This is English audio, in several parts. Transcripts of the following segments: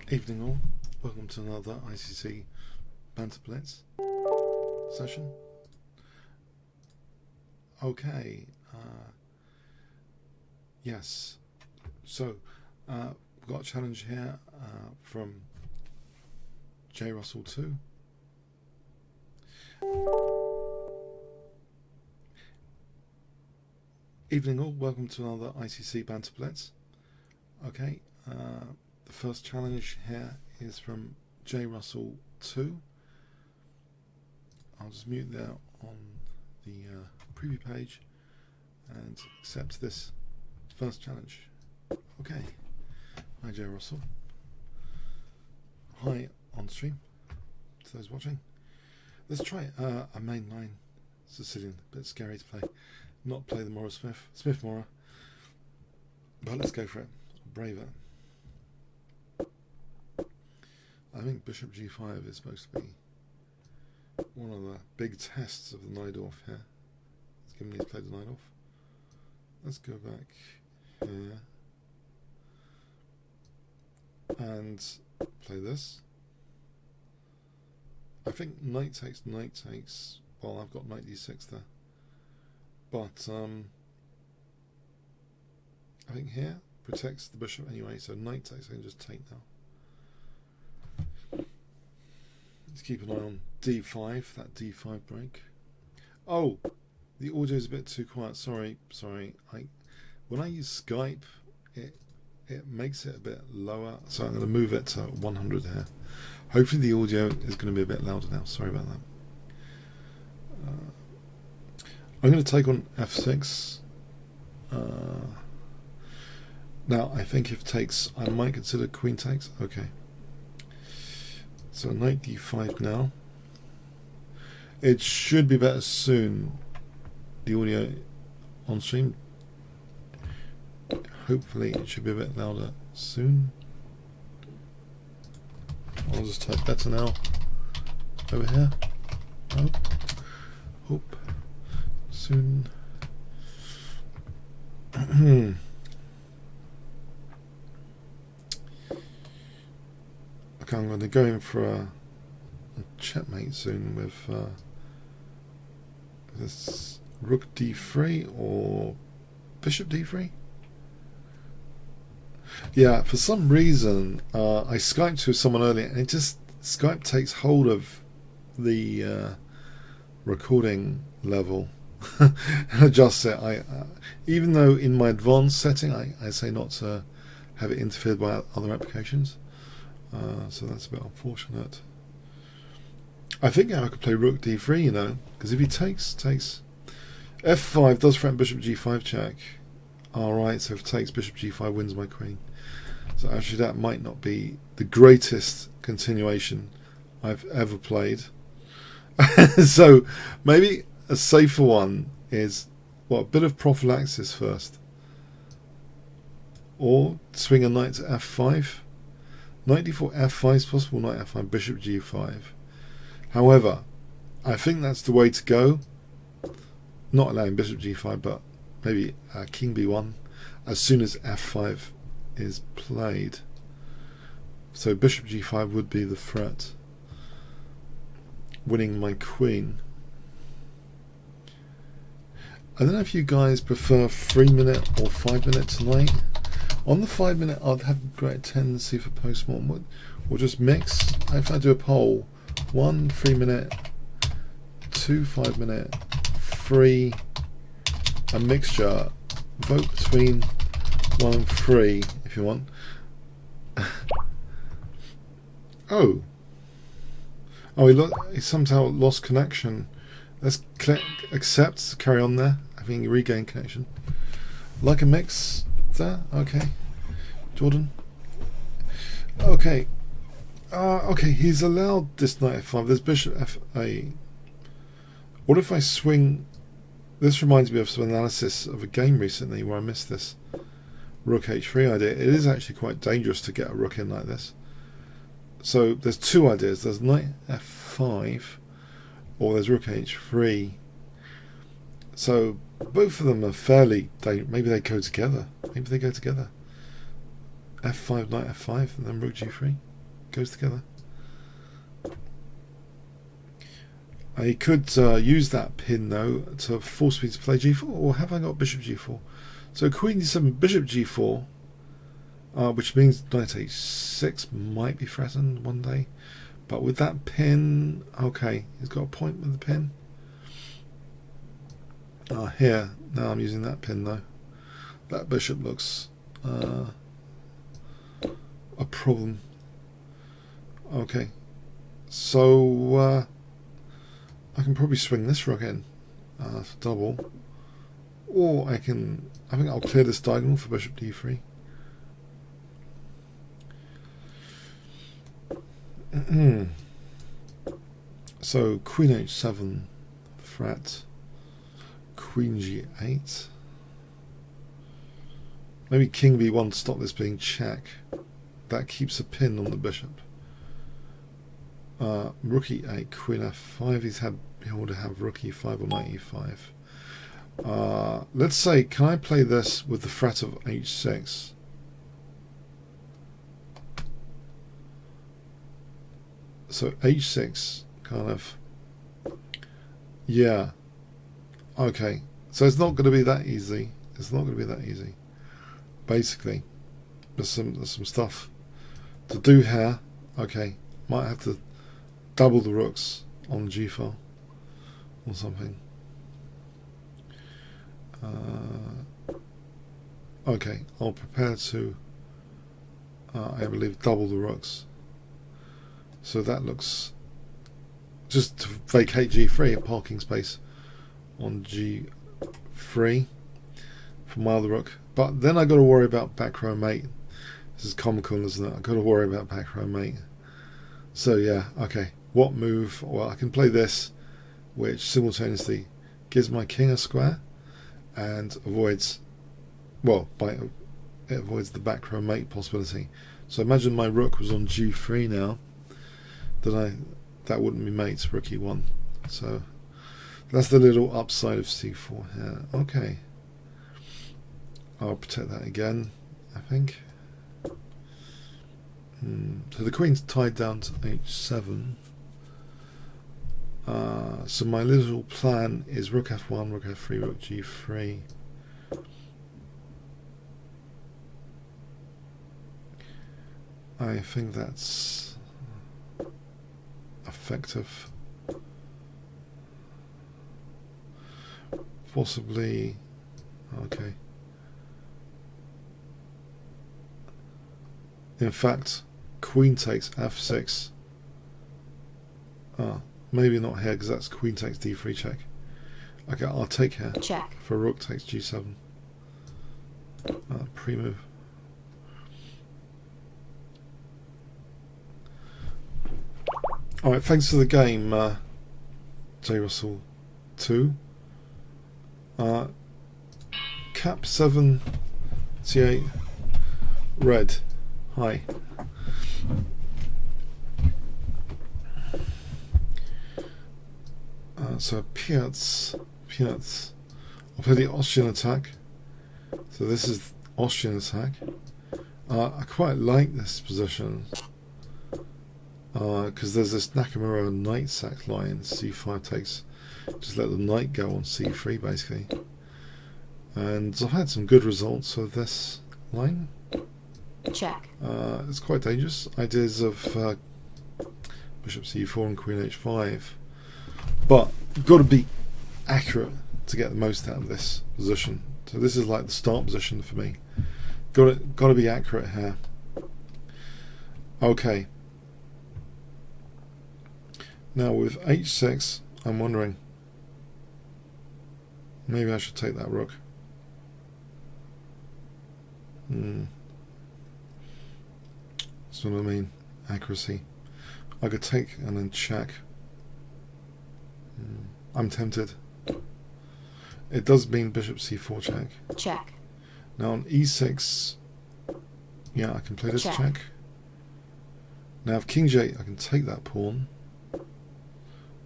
Evening all, welcome to another ICC Banter Blitz session. Okay, yes, so we've got a challenge here from J Russell 2. Evening all, welcome to another ICC Banter Blitz. Okay, the first challenge here is from J Russell 2. I'll just mute there on the preview page and accept this first challenge. Okay, hi J Russell. Hi on stream to those watching. Let's try a mainline Sicilian, a bit scary to play. Not play the Mora Smith Mora, but let's go for it. Brave it. I think Bishop G5 is supposed to be one of the big tests of the Najdorf here. It's given me to play the Najdorf. Let's go back here and play this. I think knight takes. Well, I've got knight d6 there, but I think here protects the bishop anyway, so knight takes. I can just take now. Let's keep an eye on d5, that d5 break. Oh, the audio is a bit too quiet. Sorry. When I use Skype, it makes it a bit lower, so I'm going to move it to 100 here. Hopefully the audio is going to be a bit louder now. Sorry about that. I'm going to take on f6. Now I think if takes, I might consider queen takes. Okay. So knight d5 now. It should be better soon. The audio on stream. Hopefully it should be a bit louder soon. I'll just type better now. Over here. Oh. Hope. Soon. Okay, I'm going to go in for a checkmate soon with this Rook d3 or Bishop d3. Yeah, for some reason I Skyped with someone earlier and it just Skype takes hold of the recording level and adjusts it. Even though in my advanced setting I say not to have it interfered by other applications. So that's a bit unfortunate. I think I could play Rook d3, you know, because if he takes f5 does threaten Bishop g5 check. Alright, so if takes Bishop g5 wins my queen. So actually that might not be the greatest continuation I've ever played. So maybe a safer one is a bit of prophylaxis first, or swing a knight to f5. Knight d4 f5 is possible, knight f5, bishop g5. However, I think that's the way to go. Not allowing bishop g5, but maybe king b1 as soon as f5 is played. So bishop g5 would be the threat, winning my queen. I don't know if you guys prefer 3-minute or 5-minute tonight. On the 5-minute, I'd have a great tendency for postmortem. We'll just mix. If I do a poll, 1 3-minute, 2 5-minute, 3 a mixture. Vote between 1 and 3 if you want. Oh, he somehow lost connection. Let's click accept. Carry on there. I think he regained connection. Like a mix. There, okay, Jordan. Okay, okay. He's allowed this knight f5. There's bishop f8. What if I swing? This reminds me of some analysis of a game recently where I missed this Rook h3 idea. It is actually quite dangerous to get a rook in like this. So there's two ideas. There's knight f5, or there's Rook h3. So both of them are fairly. Maybe they go together. Maybe they go together. f5, knight f5, and then Rook g3. goes together. I could use that pin though to force me to play g4, or have I got bishop g4? So queen d7, bishop g4, which means knight h6 might be threatened one day. But with that pin, okay, he's got a point with the pin. Here, now I'm using that pin though. That bishop looks a problem. Okay, so I can probably swing this rook in for double, or I think I'll clear this diagonal for bishop d3. So queen h7 threat, queen g8. Maybe king b1 to stop this being check. That keeps a pin on the bishop. Rook e8, queen f5. He ought to have rook e5 or knight e5. Let's say, can I play this with the threat of h6? So h6 kind of, yeah, okay. So it's not going to be that easy. It's not going to be that easy. Basically, there's some stuff to do here. Okay, might have to double the rooks on the g file or something. Okay, I'll prepare to, I believe, double the rooks. So that looks, just to vacate g3, a parking space on g3 for my other rook. But then I got to worry about back row mate. This is comical, isn't it? I got to worry about back row mate. So yeah, okay. What move? Well, I can play this, which simultaneously gives my king a square and avoids, well, it avoids the back row mate possibility. So imagine my rook was on g3 now. That wouldn't be mates, rook e1. So that's the little upside of c4 here. Okay. I'll protect that again, I think. So the queen's tied down to h7. So my little plan is rook f1, rook f3, rook g3. I think that's effective. Possibly, okay. In fact, queen takes f6. Maybe not here because that's queen takes d3 check. Okay, I'll take here. Check. For rook takes g7. Pre-move. Alright, thanks for the game, J Russell 2. Cap 7 C8 red. Hi. So Piaz. I'll play the Austrian attack. So this is Austrian attack. I quite like this position because there's this Nakamura knight sack line. c5 takes, just let the knight go on c3 basically. And I've had some good results with this line. Check. It's quite dangerous. Ideas of bishop c4 and queen h5, but you've got to be accurate to get the most out of this position. So this is like the start position for me. Got to be accurate here. Okay. Now with h6, I'm wondering, maybe I should take that rook. That's what I mean. Accuracy. I could take and then check. I'm tempted. It does mean bishop c4 check. Check. Now on e6, yeah, I can play this check. Now if king j8, I can take that pawn.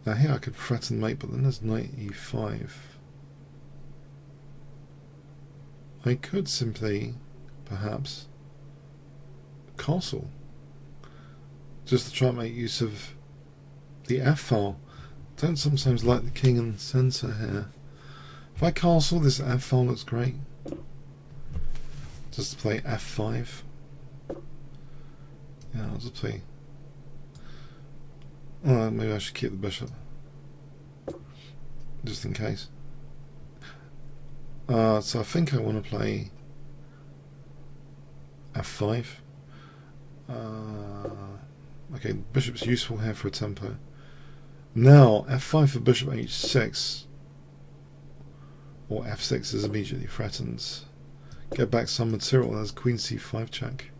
Now here I could threaten mate, but then there's knight e5. I could simply, perhaps, castle. just to try and make use of the F file. Don't sometimes like the king and centre here. If I castle, this F file looks great. Just to play F5. Yeah, I'll just play. Well, maybe I should keep the bishop, just in case. So I think I want to play F5. Okay, bishop's useful here for a tempo. Now F5 for bishop H6 or F6 is immediately threatened. Get back some material. There's Queen C5 check.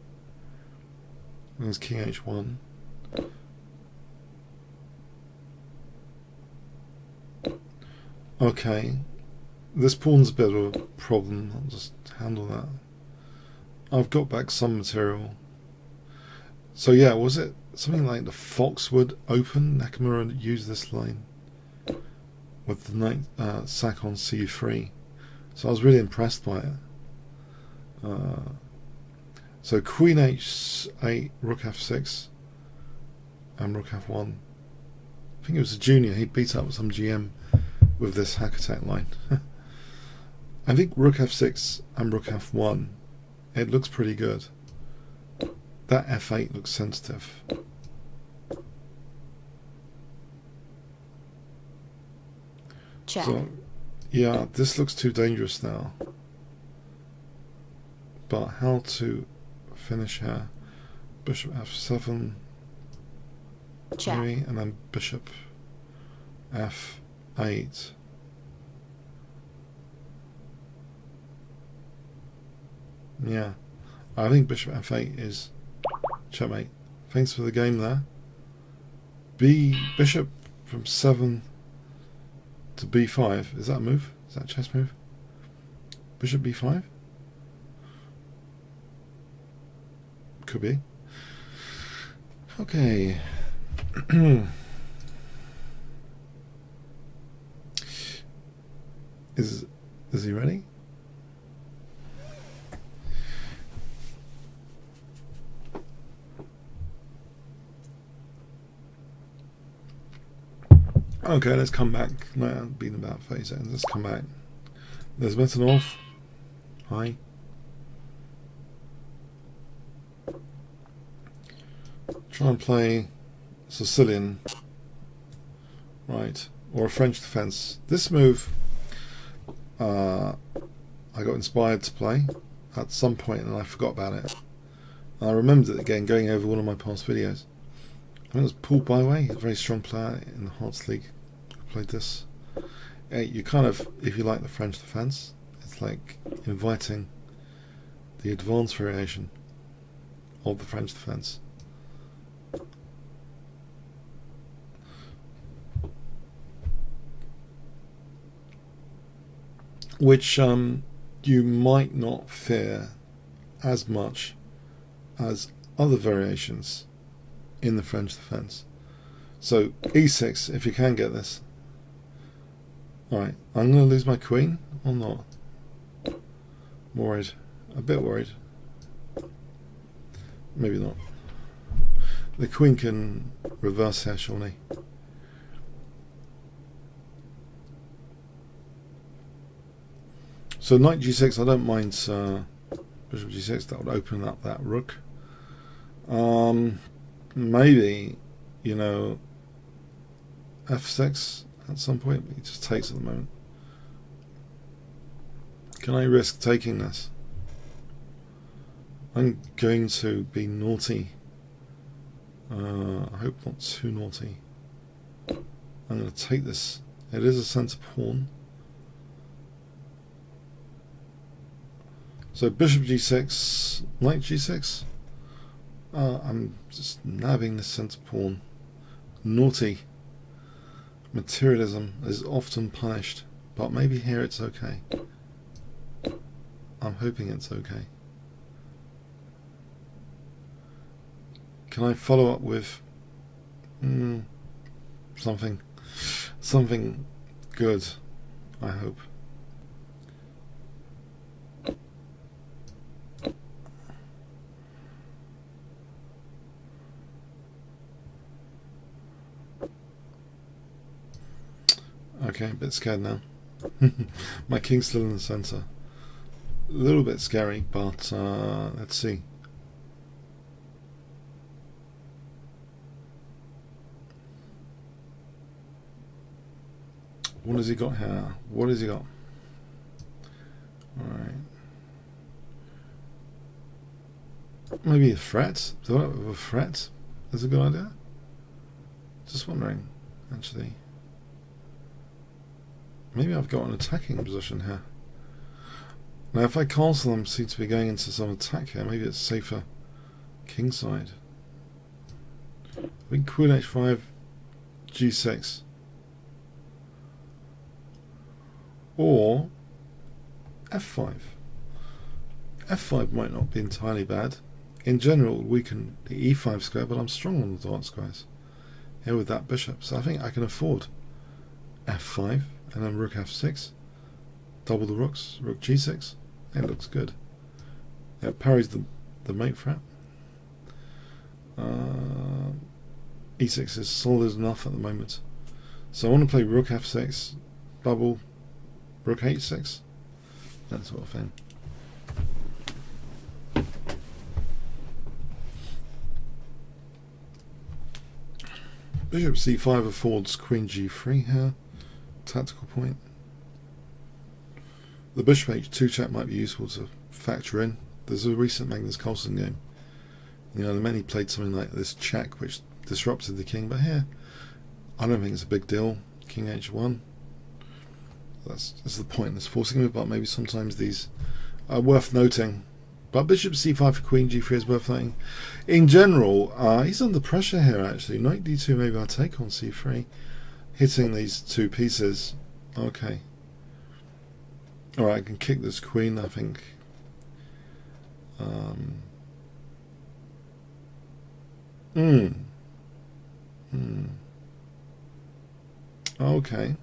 And there's King H1. Okay, this pawn's a bit of a problem. I'll just handle that. I've got back some material. So yeah, was it something like the Foxwood Open? Nakamura used this line with the knight sack on C3. So I was really impressed by it. So Queen H8, Rook F6, and Rook F1. I think it was a junior. He beat up some GM with this hack attack line. I think Rook F6 and Rook F1, it looks pretty good. That F8 looks sensitive. Check. So, yeah, this looks too dangerous now. But how to finish here? Bishop F7, Check. maybe, and then Bishop F8. Yeah, I think Bishop F8 is checkmate. Thanks for the game there. Bishop from 7 to B5. Is that a move? Is that a chess move? Bishop B5? Could be. Okay. Is he ready? Okay, let's come back. No, it's been about 30 seconds. Let's come back. There's Metanov. Hi. Try and play Sicilian. Right. Or a French defense. This move I got inspired to play at some point and I forgot about it. I remembered it again going over one of my past videos. I think it was Paul Byway, a very strong player in the Hearts League, who played this. You kind of, if you like the French defense, it's like inviting the advanced variation of the French defense. Which you might not fear as much as other variations in the French defense. So E6, if you can get this. Alright, I'm going to lose my queen or not? Worried. A bit worried. Maybe not. The queen can reverse here, surely. So knight G6, I don't mind bishop G6, that would open up that rook. Maybe, you know, F6 at some point, but he just takes at the moment. Can I risk taking this? I'm going to be naughty. I hope not too naughty. I'm going to take this. It is a centre pawn. So bishop G6, knight G6. I'm just nabbing the centre pawn. Naughty. Materialism is often punished, but maybe here it's okay. I'm hoping it's okay. Can I follow up with something good, I hope. Okay, a bit scared now. My king's still in the centre. A little bit scary, but let's see. What has he got here? What has he got? Alright. Maybe a threat? A threat is a good idea? Just wondering, actually. Maybe I've got an attacking position here. Now if I cancel them, seem to be going into some attack here. Maybe it's safer kingside. I think Queen H5, G6. Or F5. F5 might not be entirely bad. In general, weaken the E5 square, but I'm strong on the dark squares here with that bishop. So I think I can afford F5 and then Rook F6. Double the rooks. Rook G6. It looks good. It parries the mate threat. E6 is solid enough at the moment. So I want to play Rook F6, bubble, Rook H6, that sort of thing. Bishop C5 affords Queen G3 here. Tactical point. The Bishop H2 check might be useful to factor in. There's a recent Magnus Carlsen game. You know, many played something like this check which disrupted the king, but here I don't think it's a big deal. King H1. That's the point. It's forcing move, but maybe sometimes these are worth noting. But Bishop C5 for Queen G3 is worth noting. In general, he's under pressure here actually. Knight D2 maybe I'll take on C3. Hitting these two pieces. Okay. Alright, I can kick this queen, I think. Okay.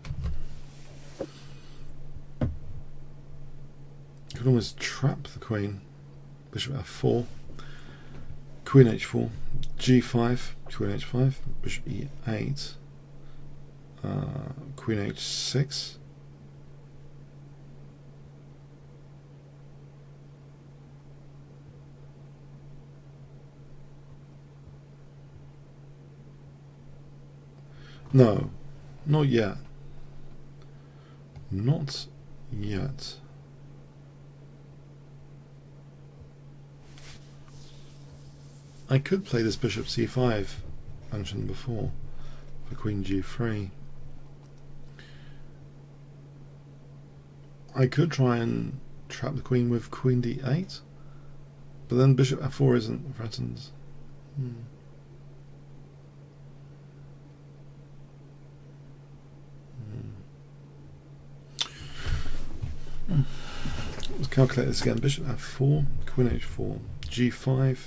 Could almost trap the queen. Bishop F4. Queen H4. G5. Queen H5. Bishop E8. Queen H6. No, not yet. Not yet. I could play this Bishop C5 mentioned before for Queen G3. I could try and trap the queen with Queen D8, but then Bishop F4 isn't threatened. Let's calculate this again. Bishop F4, Queen H4, G5.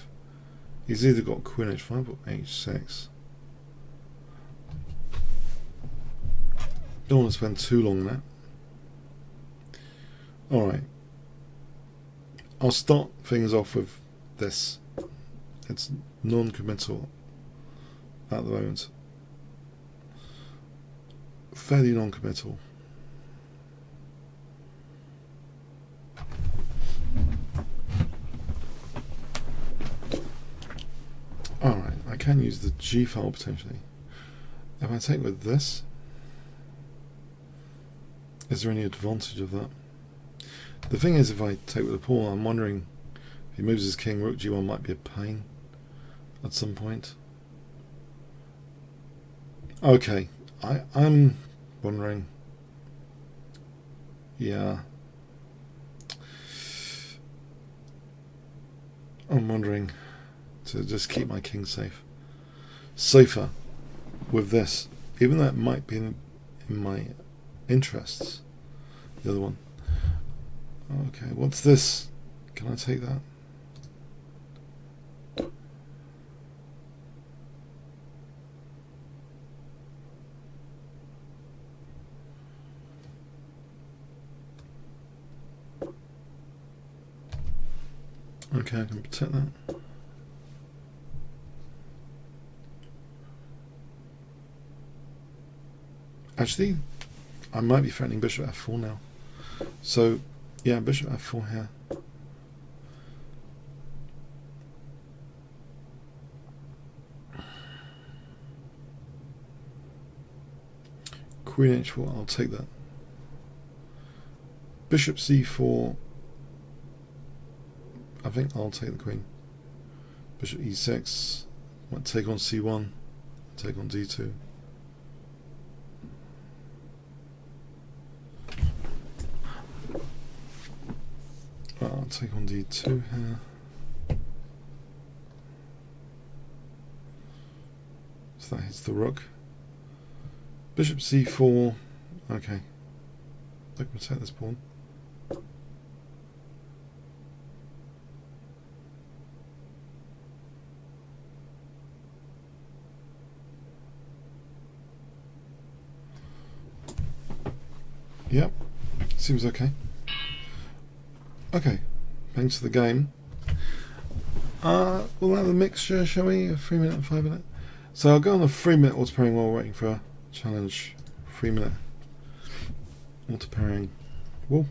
He's either got Queen H5 or H6. Don't want to spend too long on that. Alright. I'll start things off with this. It's non-committal at the moment. Fairly non-committal. Alright, I can use the G file potentially. If I take with this, is there any advantage of that? The thing is, if I take with the pawn, I'm wondering if he moves his king, Rook G1 might be a pain at some point. Okay, I'm wondering. Yeah. I'm wondering to just keep my king safe. Safer with this, even though it might be in my interests. The other one. Okay, what's this? Can I take that? Okay, I can protect that. Actually, I might be threatening bishop f4 now. So, yeah, bishop f4 here. Queen h4, I'll take that. Bishop c4, I think I'll take the queen. Bishop e6, might take on c1, take on d2. I'll take on d2 here. So that hits the rook. Bishop c4, okay. I can protect this pawn. Yep, seems okay. Okay, thanks for the game. We'll have a mixture, shall we? A 3 minute and 5 minute. So I'll go on a 3 minute auto pairing while we're waiting for a challenge. 3 minute auto pairing. Whoa.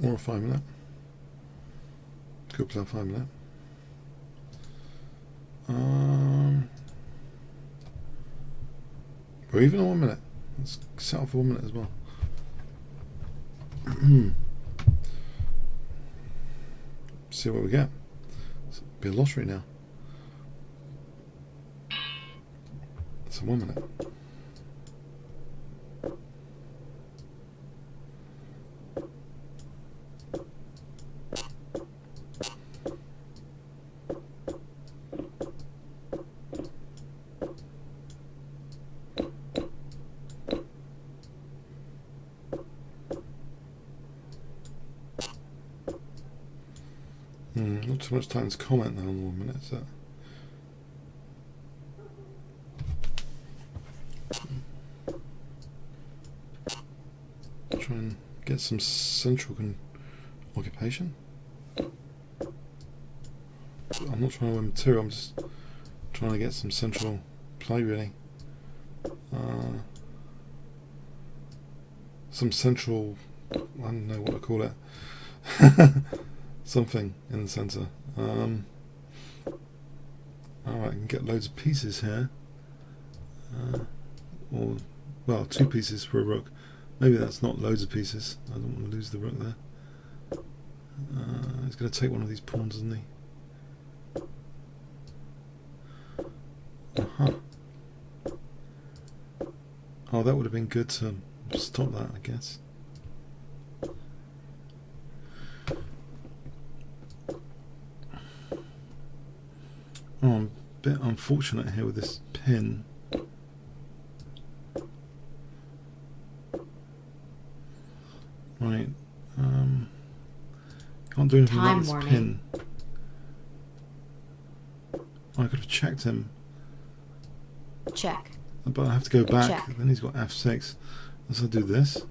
Or a 5 minute. Could play a 5 minute. Or even a 1 minute. Let's set up for 1 minute as well. See what we get. It's be a lottery now. It's a 1 minute. Not too much time to comment now on 1 minute, is that? Try and get some central occupation. I'm not trying to win material, I'm just trying to get some central play, really. Some central, I don't know what to call it. Something in the centre. Alright, I can get loads of pieces here. Or, well, 2 pieces for a rook. Maybe that's not loads of pieces. I don't want to lose the rook there. He's going to take one of these pawns, isn't he? Oh, that would have been good to stop that, I guess. Oh, I'm a bit unfortunate here with this pin. Right. Can't do anything about this pin. Oh, I could have checked him. Check. But I have to go back. Check. Then he's got f6. Let's do this.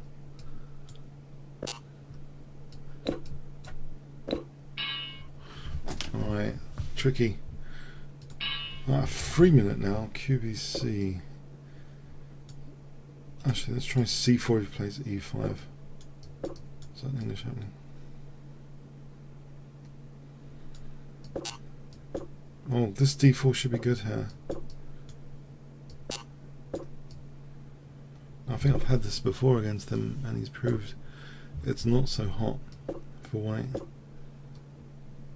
Alright. Tricky. 3 minute now. QBC. Actually, let's try c4 if he plays e5. Is that English happening? Oh, this d4 should be good here. I think I've had this before against him, and he's proved it's not so hot for white.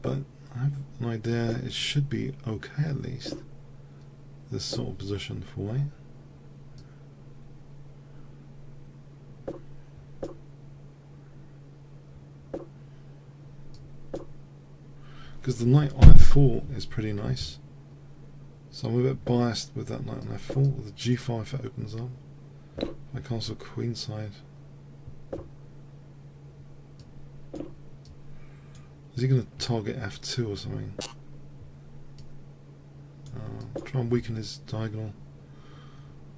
But I have an idea it should be okay at least. This sort of position for white. Because the knight on f4 is pretty nice. So I'm a bit biased with that knight on f4. With the g5 if it opens up. My castle queenside. Is he going to target f2 or something? Try and weaken his diagonal.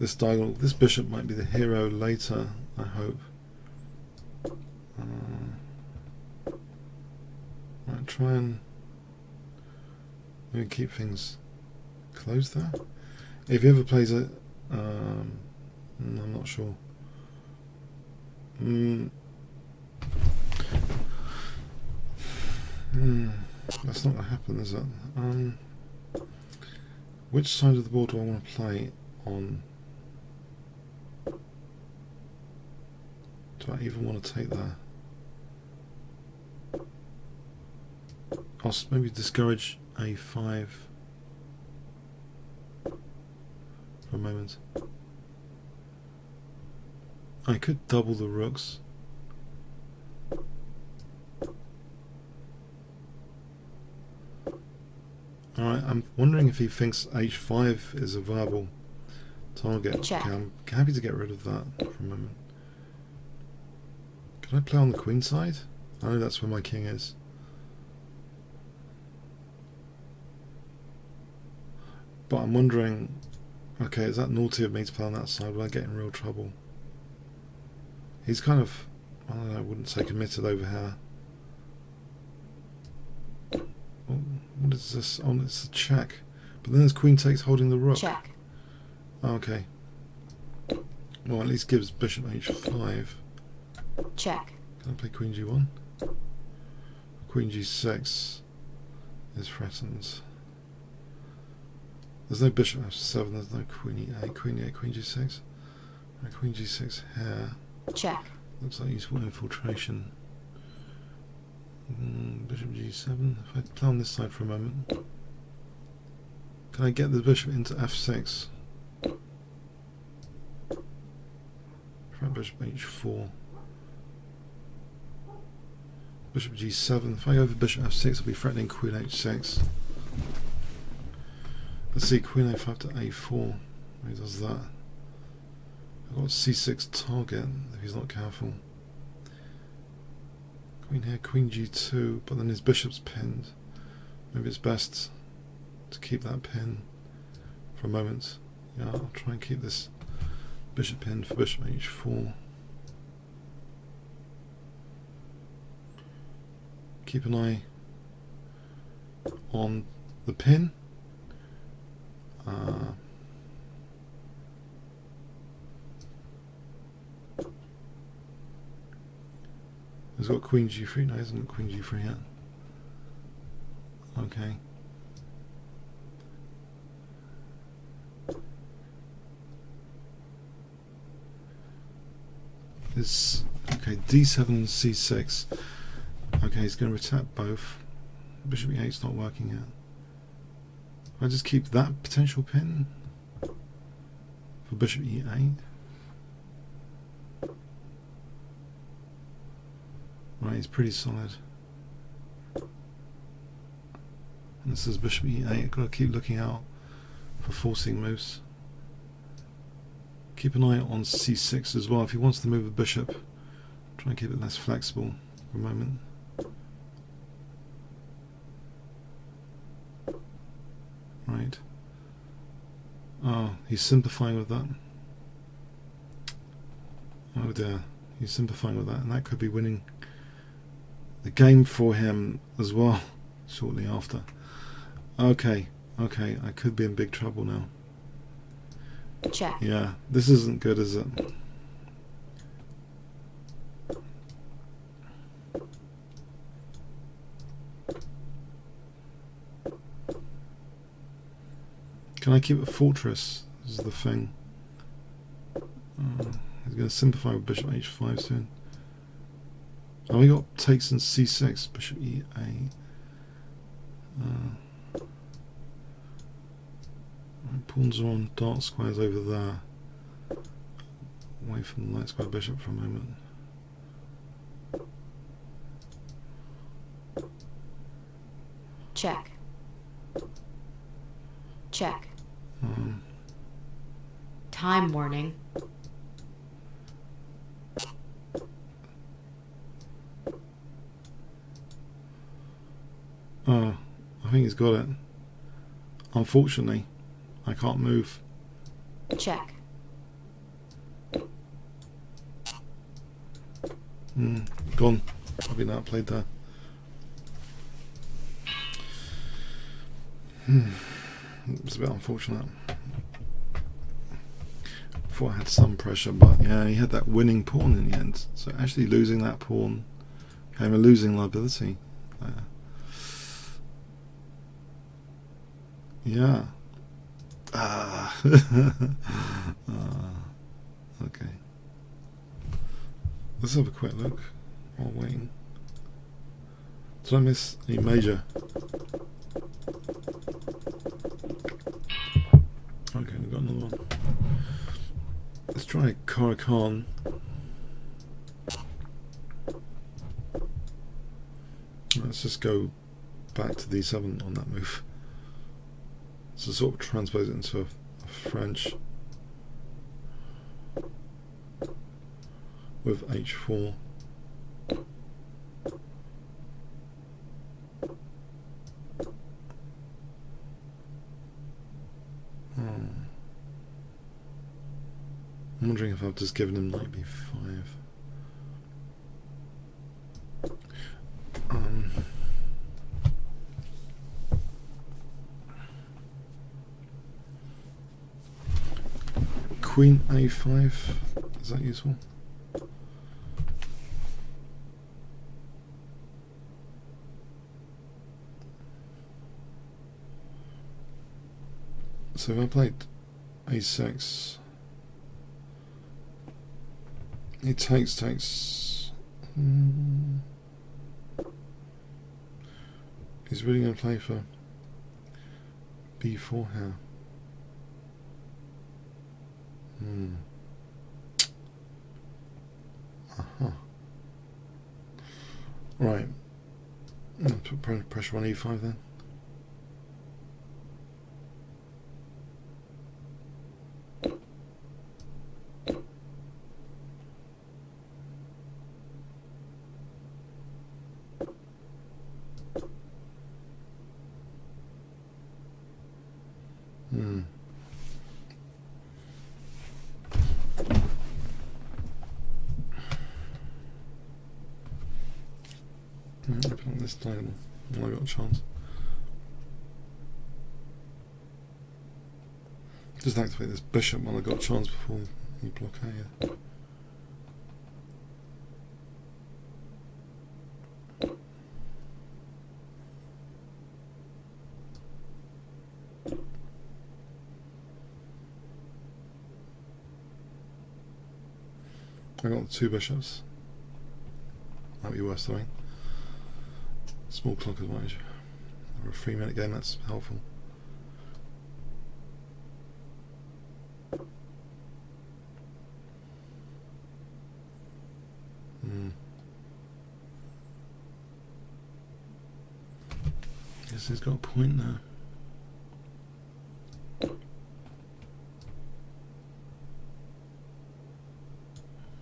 this diagonal. This bishop might be the hero later, I hope. Right, try and maybe keep things closed there. If he ever plays it, I'm not sure. That's not going to happen, is it? Which side of the board do I want to play on? Do I even want to take that? I'll maybe discourage a5 for a moment. I could double the rooks. Alright, I'm wondering if he thinks h5 is a viable target. Check. Okay, I'm happy to get rid of that for a moment. Can I play on the queen side? I know that's where my king is. But I'm wondering, okay, is that naughty of me to play on that side? Will I get in real trouble? He's kind of, I don't know, I wouldn't say committed over here. Oh, what is this? Oh, it's a check. But then there's queen takes holding the rook. Check. Okay. Well, at least gives bishop h5. Check. Can I play queen g1? Queen g6 is threatened. There's no bishop f7, there's no queen e8, queen e8, queen g6. Right, queen g6 here. Check. Looks like useful infiltration. Bishop g7. If I play on this side for a moment, can I get the bishop into f6? Right, bishop h4. Bishop g7. If I go for bishop f6, I'll be threatening queen h6. Let's see, queen a5 to a4. He does that. I've got c6 target if he's not careful. Queen here, queen g2, but then his bishop's pinned. Maybe it's best to keep that pin for a moment. Yeah, I'll try and keep this bishop pinned for bishop h4. Keep an eye on the pin. He's got queen g3. No, he hasn't got queen g3 yet. Okay. It's okay. d7 and c6. Okay, he's going to attack both. Bishop e8's not working yet. I just keep that potential pin for bishop e8. Right, he's pretty solid. And this is bishop e8. I've got to keep looking out for forcing moves. Keep an eye on c6 as well. If he wants to move the bishop, try and keep it less flexible for a moment. Right. Oh, he's simplifying with that. Oh dear, he's simplifying with that, and that could be winning the game for him as well shortly after. Okay, okay, I could be in big trouble now. Check. Yeah, this isn't good, is it? Can I keep a fortress? This is the thing. He's going to simplify with bishop h5 soon. Oh, we got takes in c6, bishop e8. Pawns are on dark squares over there. Away from the light square bishop for a moment. Check. Check. Time warning. I think he's got it. Unfortunately, I can't move. Check. Gone. I've been outplayed there. It's a bit unfortunate. Thought I had some pressure, but yeah, he had that winning pawn in the end. So actually losing that pawn became a losing liability. Yeah. Okay. Let's have a quick look while waiting. Did I miss any major? Okay, we've got another one. Let's try Karakan. Let's just go back to D7 on that move. So sort of transpose it into a French with H4. I'm wondering if I've just given him knight b5. Queen a5, is that useful? So if I played a6, he takes. He's really going to play for b4 here. Right. Let's put pressure on e5 then. This time when I got a chance. Just activate this bishop when I got a chance before he blockaded. I got the two bishops. Might be worth doing. Small clock advantage. For a 3-minute game, that's helpful. Guess he's got a point there.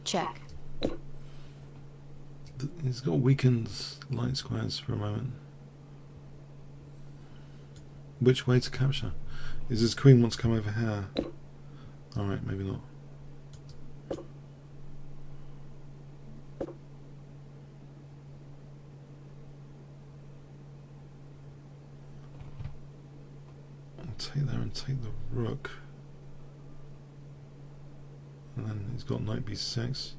Check. He's got weakened light squares for a moment. Which way to capture? Is his queen wants to come over here? Alright, maybe not. I'll take there and take the rook. And then he's got knight b6.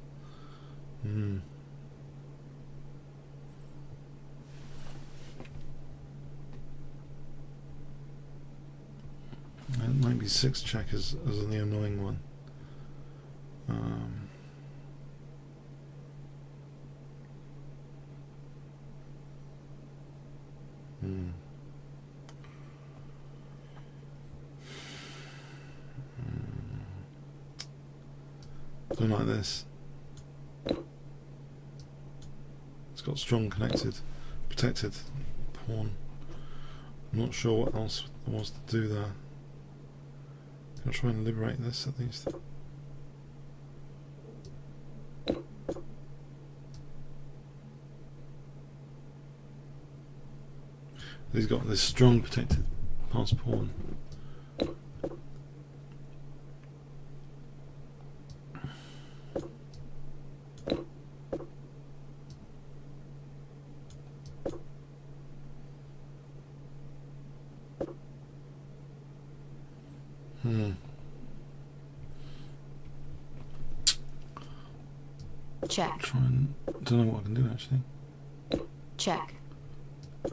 Knight b6 check is the annoying one. Don't like this. It's got strong connected, protected pawn. I'm not sure what else there was to do there. I'll try and liberate this at least. He's got this strong protected pass pawn. Check. Try and don't know what I can do actually. Check.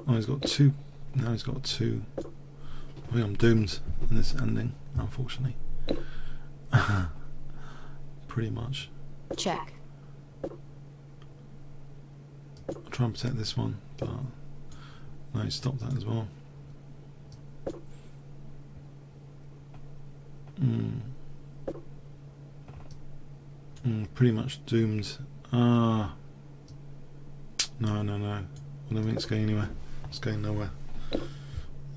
Oh, he's got two. Now he's got two. I think I'm doomed in this ending, unfortunately. Pretty much. Check. I'll try and protect this one, but no, he stopped that as well. Pretty much doomed. No. I don't think it's going anywhere. It's going nowhere.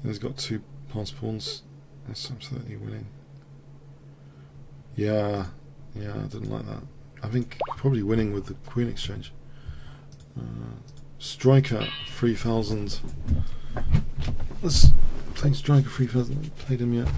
He's got two pass pawns. That's absolutely winning. Yeah, I didn't like that. I think probably winning with the queen exchange. Striker 3000. Let's play Striker 3000. I haven't played him yet.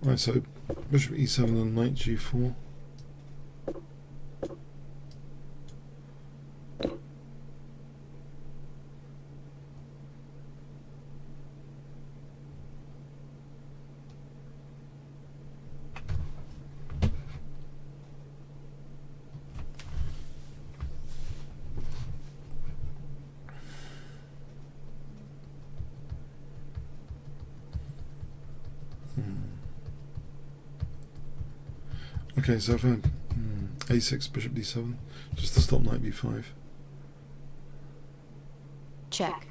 Right, so bishop e7 and knight g4. Okay, so if I a6, bishop d7, just to stop knight b5. Check.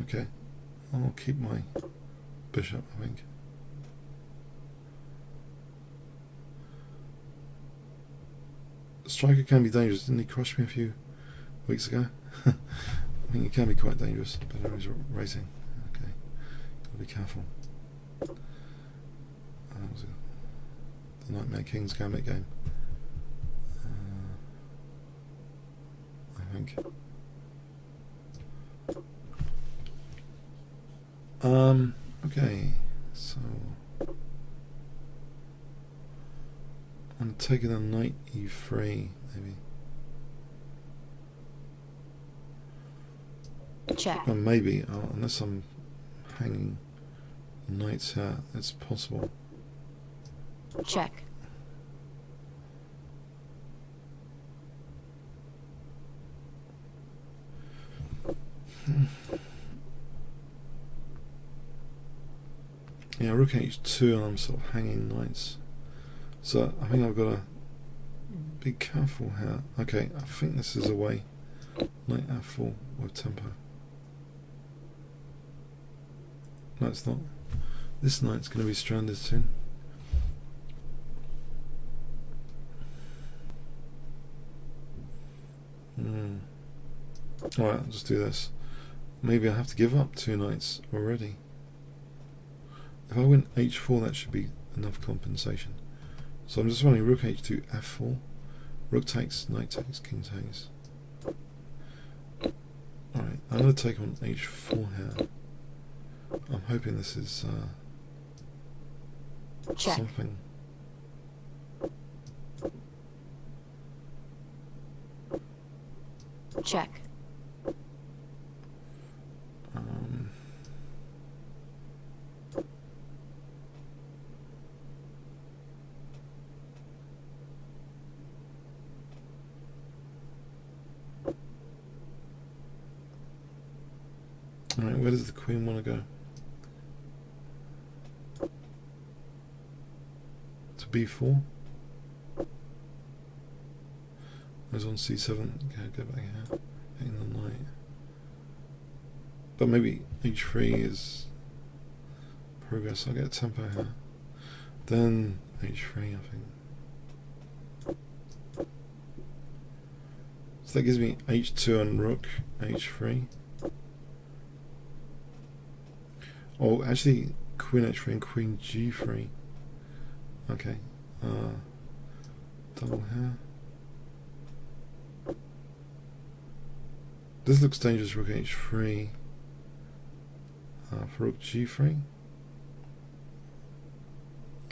Okay, I'll keep my bishop, I think. Striker can be dangerous, didn't he crush me a few weeks ago? I think he can be quite dangerous, but he's racing. Okay, gotta be careful. The Nightmare King's Gambit game. I think. Okay, so I'm taking a knight e3, maybe. Check. Maybe, unless I'm hanging knights here, it's possible. Check. Yeah, rook h2 and I'm sort of hanging knights. So I think I've got to be careful here. Okay, I think this is a way. Knight f4 with tempo. No, it's not. This knight's going to be stranded soon. Alright, I'll just do this. Maybe I have to give up two knights already. If I win h4, that should be enough compensation. So I'm just running rook h2, f4. Rook takes, knight takes, king takes. Alright, I'm going to take on h4 here. I'm hoping this is something. Check. Alright, where does the queen want to go? To b4? I was on c7. Okay, go back here. Hitting the knight. But maybe h3 is progress. I'll get a tempo here. Then h3, I think. So that gives me h2 and rook h3. Oh, actually, queen h3 and queen g3. Okay. double here. This looks dangerous. Rook h3 for rook g3.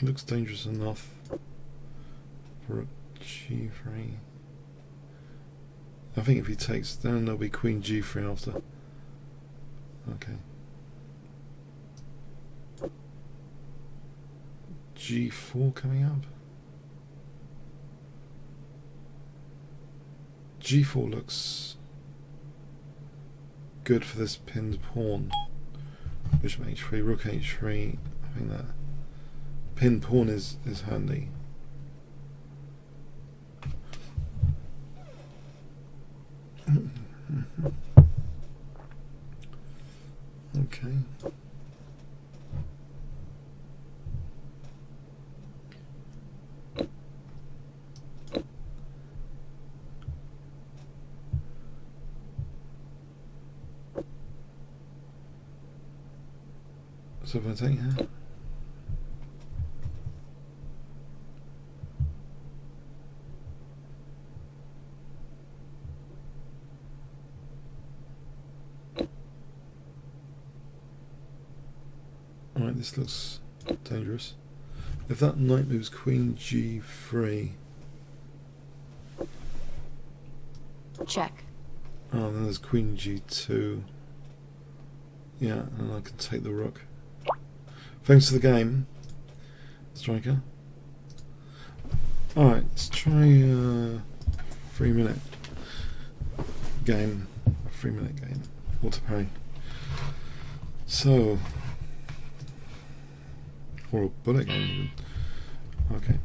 Looks dangerous enough for rook g3. I think if he takes, then there'll be queen g3 after. Okay. g4 coming up. g4 looks good for this pinned pawn. Bishop h3, rook h3. I think that pinned pawn is handy. Okay. So if I take here, alright, this looks dangerous. If that knight moves queen g3, check. oh, then there's queen g2. Yeah, and I can take the rook. Thanks for the game, striker. Alright, let's try a 3-minute game. A 3-minute game. Auto parry. So, or a bullet game even. Okay.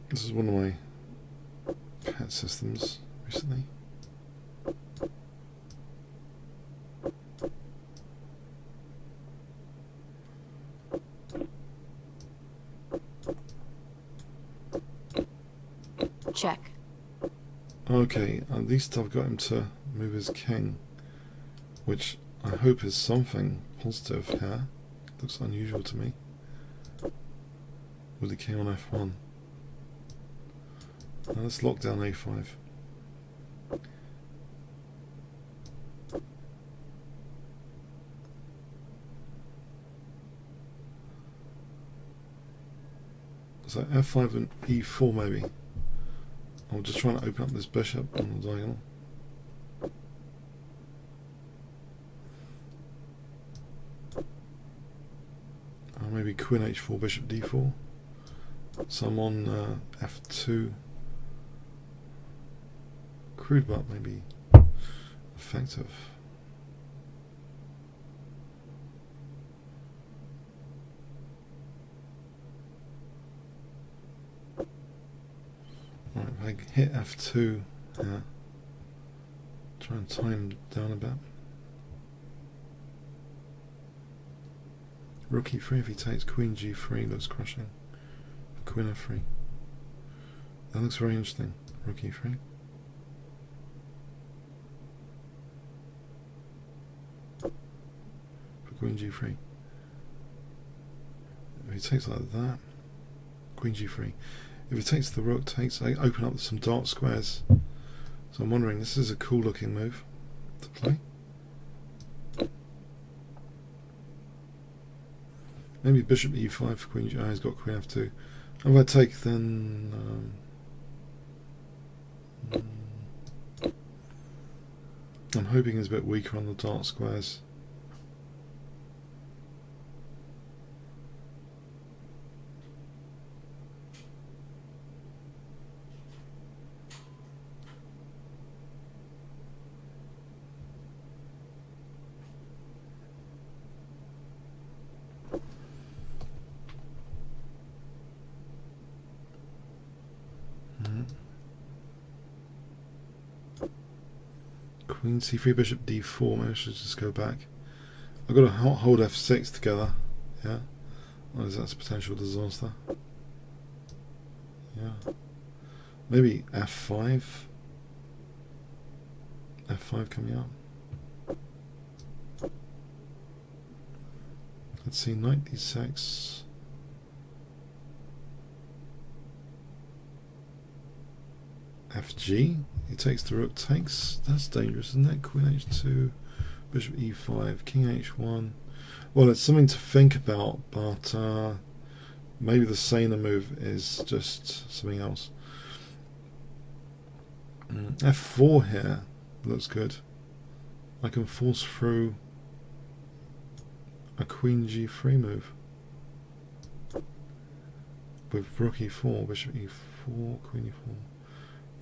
This is one of my pet systems recently. Check. Okay, at least I've got him to move his king, which I hope is something positive here. Looks unusual to me. With the king on f1. Now let's lock down a5. So f5 and e4 maybe. I'm just trying to open up this bishop on the diagonal. Maybe queen h4, bishop d4. So I'm on f2. Crude but maybe effective. Right, if I hit f2, try and time down a bit. Rook e3 if he takes queen g3 looks crushing. Queen f3. That looks very interesting. Rook e3. For queen g3. If he takes like that, queen g3. If he takes the rook, I open up some dark squares. So I'm wondering, this is a cool looking move to play. Maybe bishop e5 for queen g. Oh, he's got queen f2. If I take, then I'm hoping he's a bit weaker on the dark squares. Queen c3, bishop d4. Maybe I should just go back. I've got to hold f6 together. Yeah. Otherwise that's a potential disaster. Yeah. Maybe f5. f5 coming up. Let's see, knight d6. g. He takes the rook, takes. That's dangerous, isn't it? Queen h2, bishop e5, king h1. Well, it's something to think about, but maybe the saner move is just something else. f4 here looks good. I can force through a queen g3 move with rook e4, bishop e4, queen e4,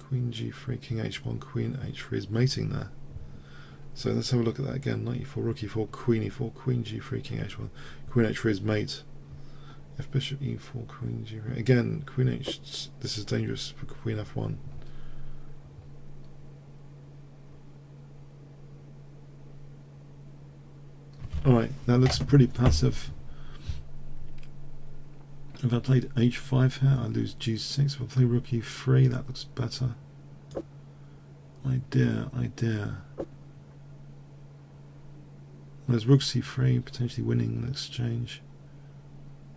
queen g3, king h1, queen h3 is mating there. So let's have a look at that again. Knight e4, rook e4, queen e4, queen g3, king h1, queen h3 is mate. F bishop e4, queen g3. Again, queen h. This is dangerous for queen f1. Alright, that looks pretty passive. If I played h5 here, I lose g6. If I play rook e3, that looks better. Idea. There's rook c3, potentially winning an exchange.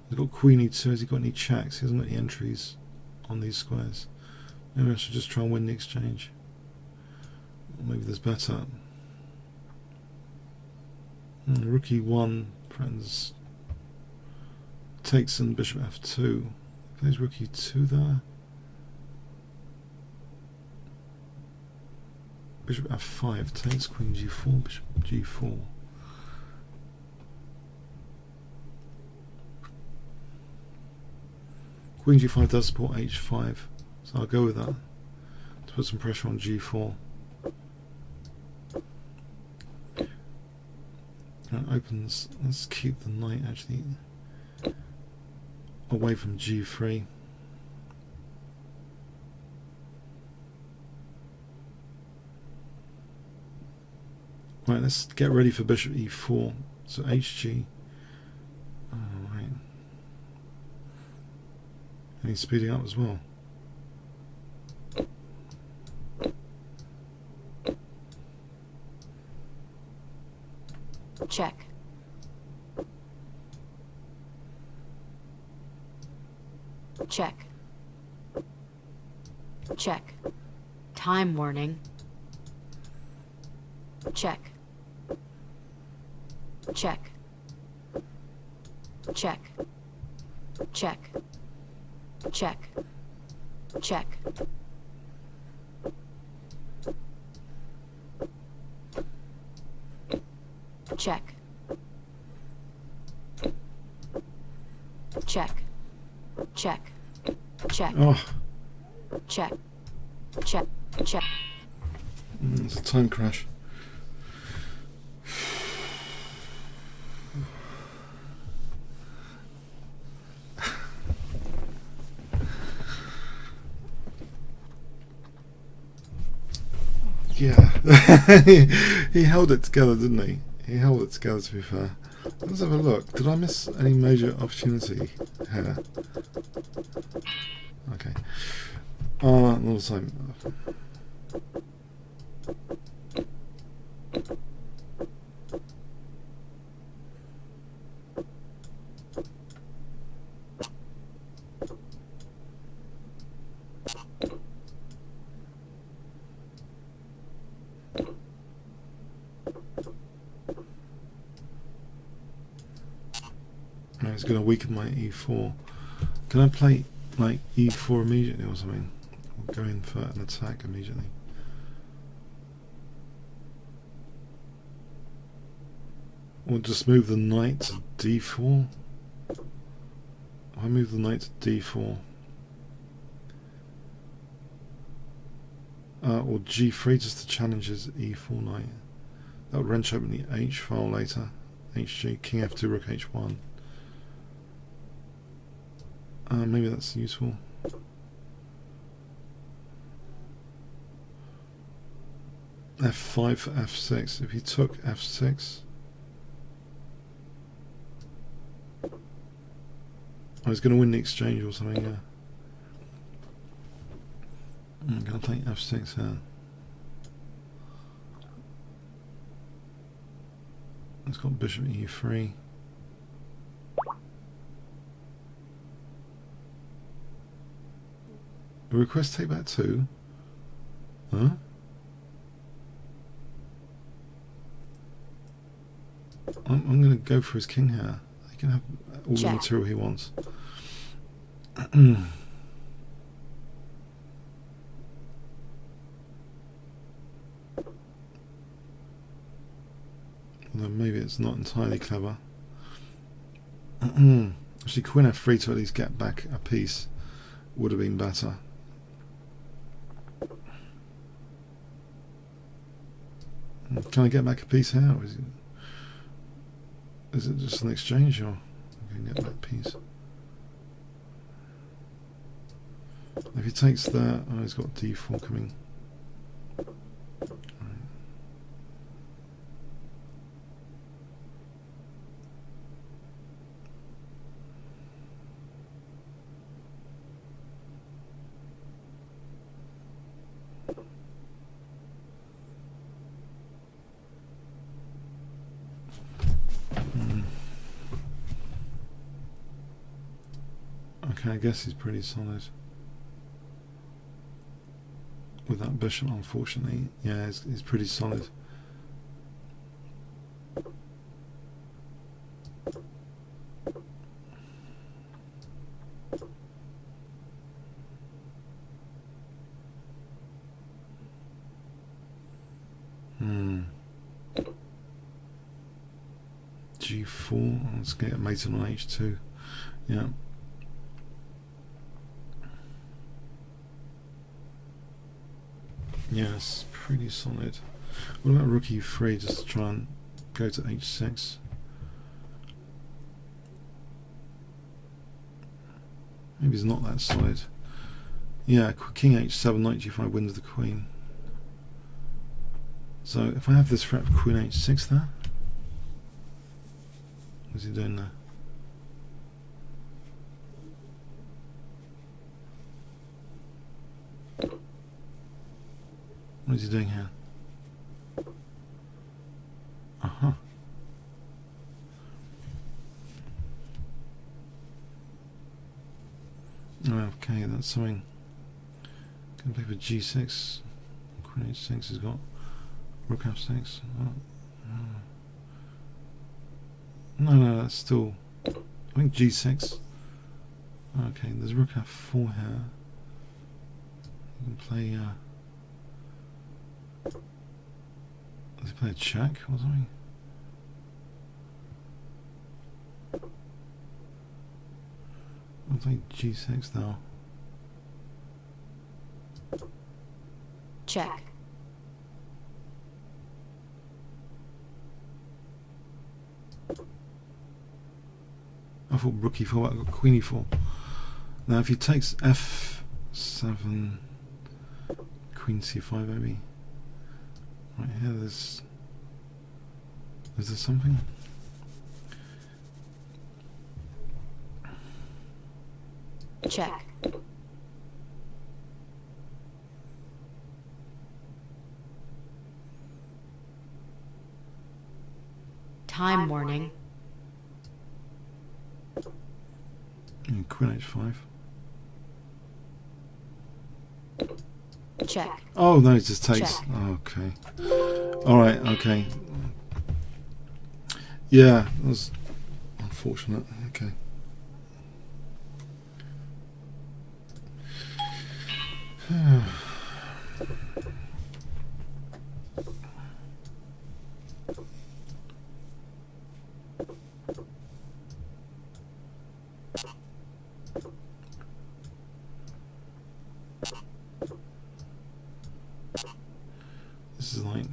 He's got queen e2. Has he got any checks? He hasn't got any entries on these squares. Maybe I should just try and win the exchange. Or maybe there's better. Rook e1 threatens, takes in bishop f2. Plays rook e2 there. Bishop f5 takes, queen g4, bishop g4. Queen g5 does support h5, so I'll go with that to put some pressure on g4. That opens. Let's keep the knight actually away from g3. Right, let's get ready for bishop e4. So hg. Oh, right. And he's speeding up as well. Check. Check. Check. Time warning. Check. Check. Check. Check. Check. Check. Check. Check. Check. Check. Oh, Check. Check. Check. it's a time crash. Yeah, he held it together, didn't he? He held it together, to be fair. Let's have a look. Did I miss any major opportunity here? Okay. Another time. It's going to weaken my e4. Can I play like e4 immediately or something? Or go in for an attack immediately? Or just move the knight to d4? If I move the knight to d4. Or g3 just to challenge his e4 knight. That would wrench open the h file later. hg, king f2, rook h1. Maybe that's useful. f5 for f6. If he took f6, I was going to win the exchange or something. Yeah. I'm going to take f6 here. It's got bishop e3. Request take back 2. Huh? I'm going to go for his king here. He can have all the Check. material he wants. Although maybe it's not entirely clever. Actually, queen f3 to at least get back a piece would have been better. Can I get back a piece here? Or is it just an exchange, or I can get that piece? If he takes that, oh, he's got d4 coming. Okay, I guess he's pretty solid. With that bishop, unfortunately. Yeah, he's pretty solid. G4, let's get a mate on H2. Yeah. Yes, pretty solid. What about rook e3, just to try and go to h6? Maybe he's not that solid. Yeah, king h7, knight g5 wins the queen. So if I have this threat of queen h6 there, what's he doing there? What is he doing here? Uh-huh. Okay, that's something. Can play for g6. Queen h6 has got rook f6. No, that's still. I think g6. Okay, there's rook f4 here. You can play. Let's play a check or something. I'll play g6 though. Check. I thought rook e4, but I got queen e4. Now if he takes f7, queen c5 maybe. Right here, is there something? Check. Time warning. Queen h5. Check. Oh no, it just takes. Check. Oh, okay. Alright, okay. Yeah, that was unfortunate. Okay. This is like,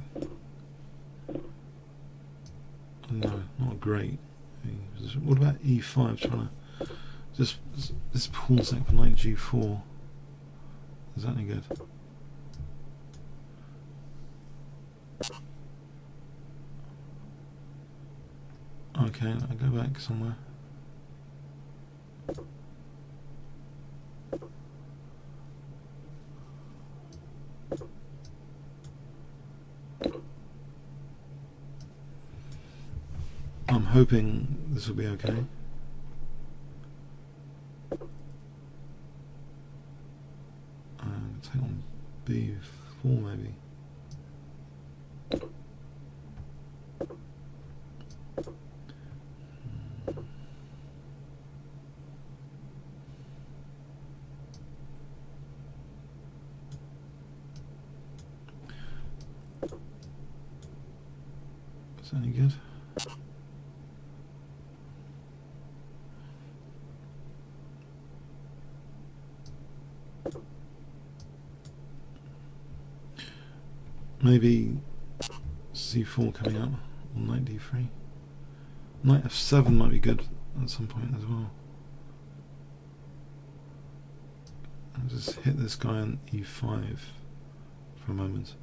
no, not great. What about e5? Trying to just this pawn sack for knight g4. Is that any good? Okay, I go back somewhere. I'm hoping this will be okay. Take on b4. f4 maybe. Is that any good? Maybe c4 coming up on knight d3. Knight f7 might be good at some point as well. I'll just hit this guy on e5 for a moment.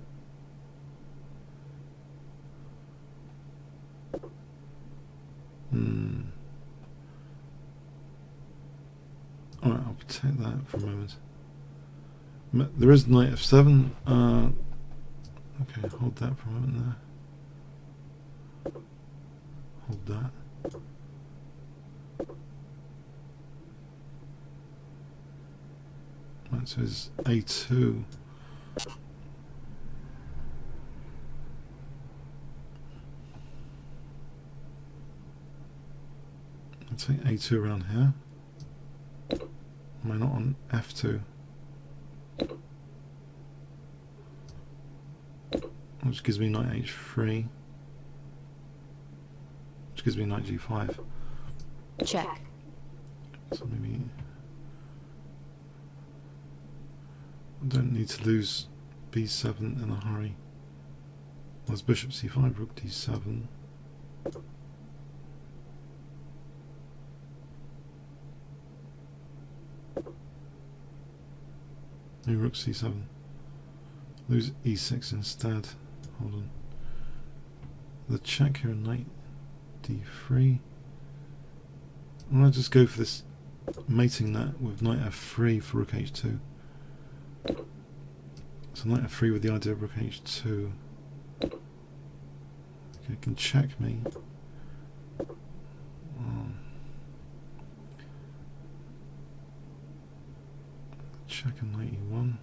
Alright, I'll protect that for a moment. There is knight f7. Okay, hold that for a moment there. Hold that. Right, so it's a2. I'll take a2 around here. Am I not on f2? Which gives me knight h3. Which gives me knight g5. Check. So maybe I don't need to lose b7 in a hurry. There's bishop c5, rook d7. Maybe rook c7. Lose e6 instead. Hold on. The check here, knight d3. I'm going to just go for this mating that with knight f3 for rook h2. So knight f3 with the idea of rook h2. Okay, it can check me. Check on knight e1.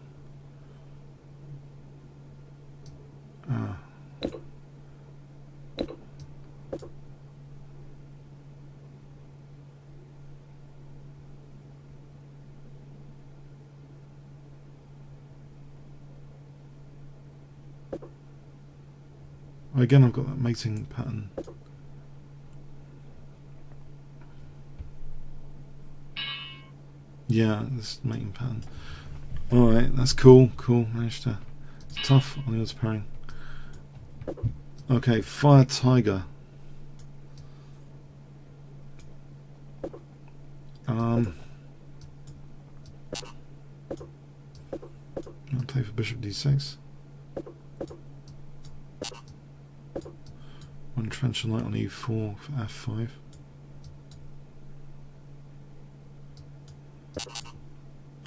Again, I've got that mating pattern. Yeah, this mating pattern. Alright, that's cool. Cool. Managed to. It's tough on the odds pairing. Okay, Fire Tiger. I'll play for bishop d6. One trencher knight on e4 for f5.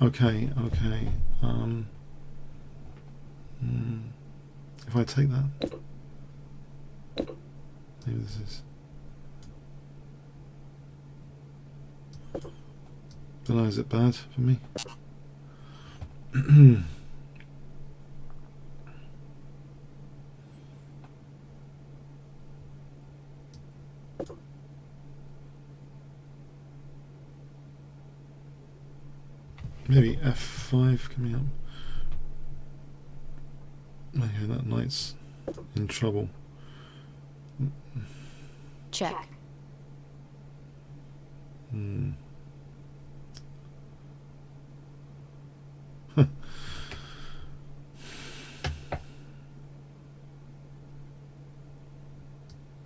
Okay, okay. If I take that, maybe this is. Don't know, is it bad for me? Maybe f5 coming up. Okay, that knight's in trouble. Check.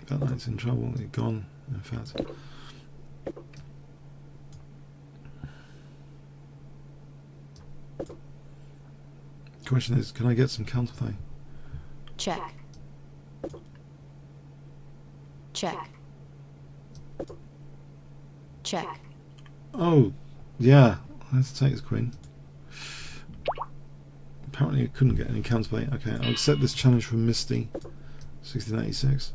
That knight's in trouble. He's gone, in fact. Question is, can I get some counterplay? Check. Check. Check. Oh, yeah. Let's take his queen. Apparently I couldn't get any counterplay. Okay, I'll accept this challenge from Misty. 1686.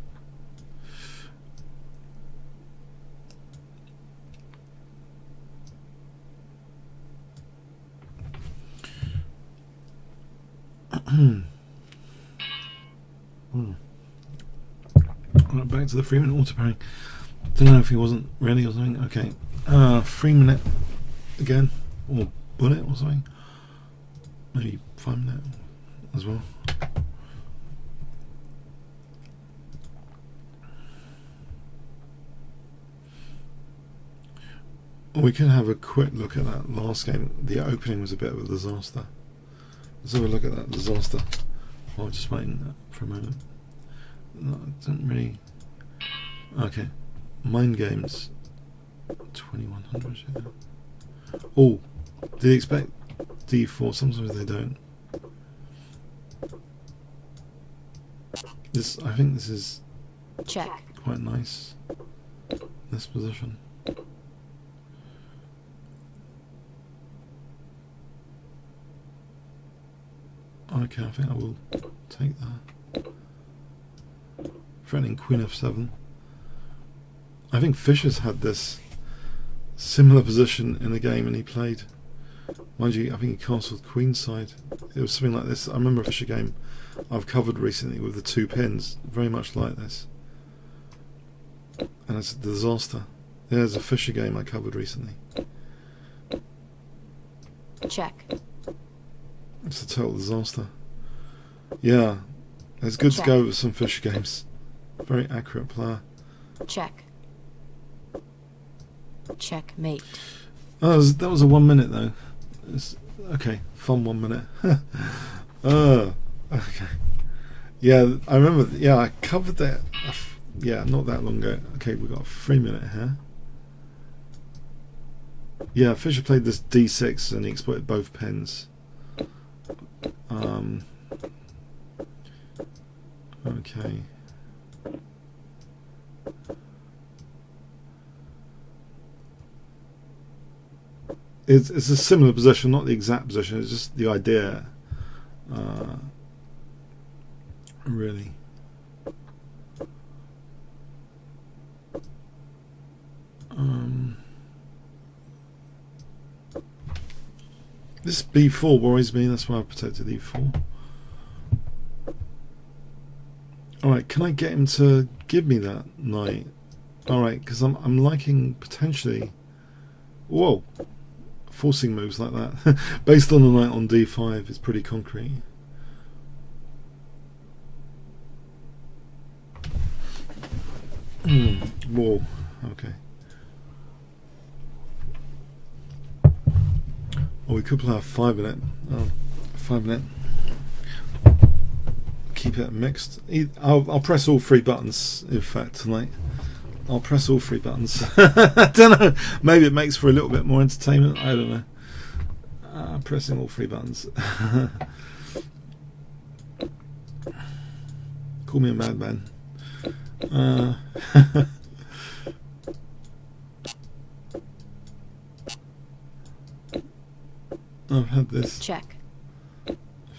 Right, back to the 3 minute auto parrying. Don't know if he wasn't ready or something. Okay, 3 minute again, or bullet or something. Maybe 5 minute as well. We can have a quick look at that last game. The opening was a bit of a disaster. Let's have a look at that disaster. While just waiting for a moment. No, it didn't really. Okay, mind games. 2100. Yeah. Oh, did you expect D4? Sometimes they don't. This, I think, this is Check. quite nice. This position. Okay, I think I will take that. Threatening Queen F7. I think Fischer's had this similar position in the game and he played. Mind you, I think he castled queenside. It was something like this. I remember a Fischer game I've covered recently with the 2 pins, very much like this. And it's a disaster. There's a Fischer game I covered recently. Check. It's a total disaster. Yeah, it's good to go with some Fischer games. Very accurate player. Check. Checkmate. Oh, that was a 1 minute though. Okay, fun 1 minute. Okay. Yeah, I remember. Yeah, I covered that. Yeah, not that long ago. Okay, we got a 3 minute here. Yeah, Fischer played this D6 and he exploited both pins. Okay. It's a similar position, not the exact position. It's just the idea. Really. This B4 worries me. That's why I protected E4. Alright, can I get him to give me that knight? Alright, because I'm liking potentially. Whoa! Forcing moves like that. Based on the knight on D5 is pretty concrete. Whoa, okay. Oh, we could play a 5 minute. 5 minute. Keep it mixed. I'll press all 3 buttons, in fact, tonight. I'll press all 3 buttons. I don't know. Maybe it makes for a little bit more entertainment. I don't know. Pressing all 3 buttons. Call me a madman. I've had this Check.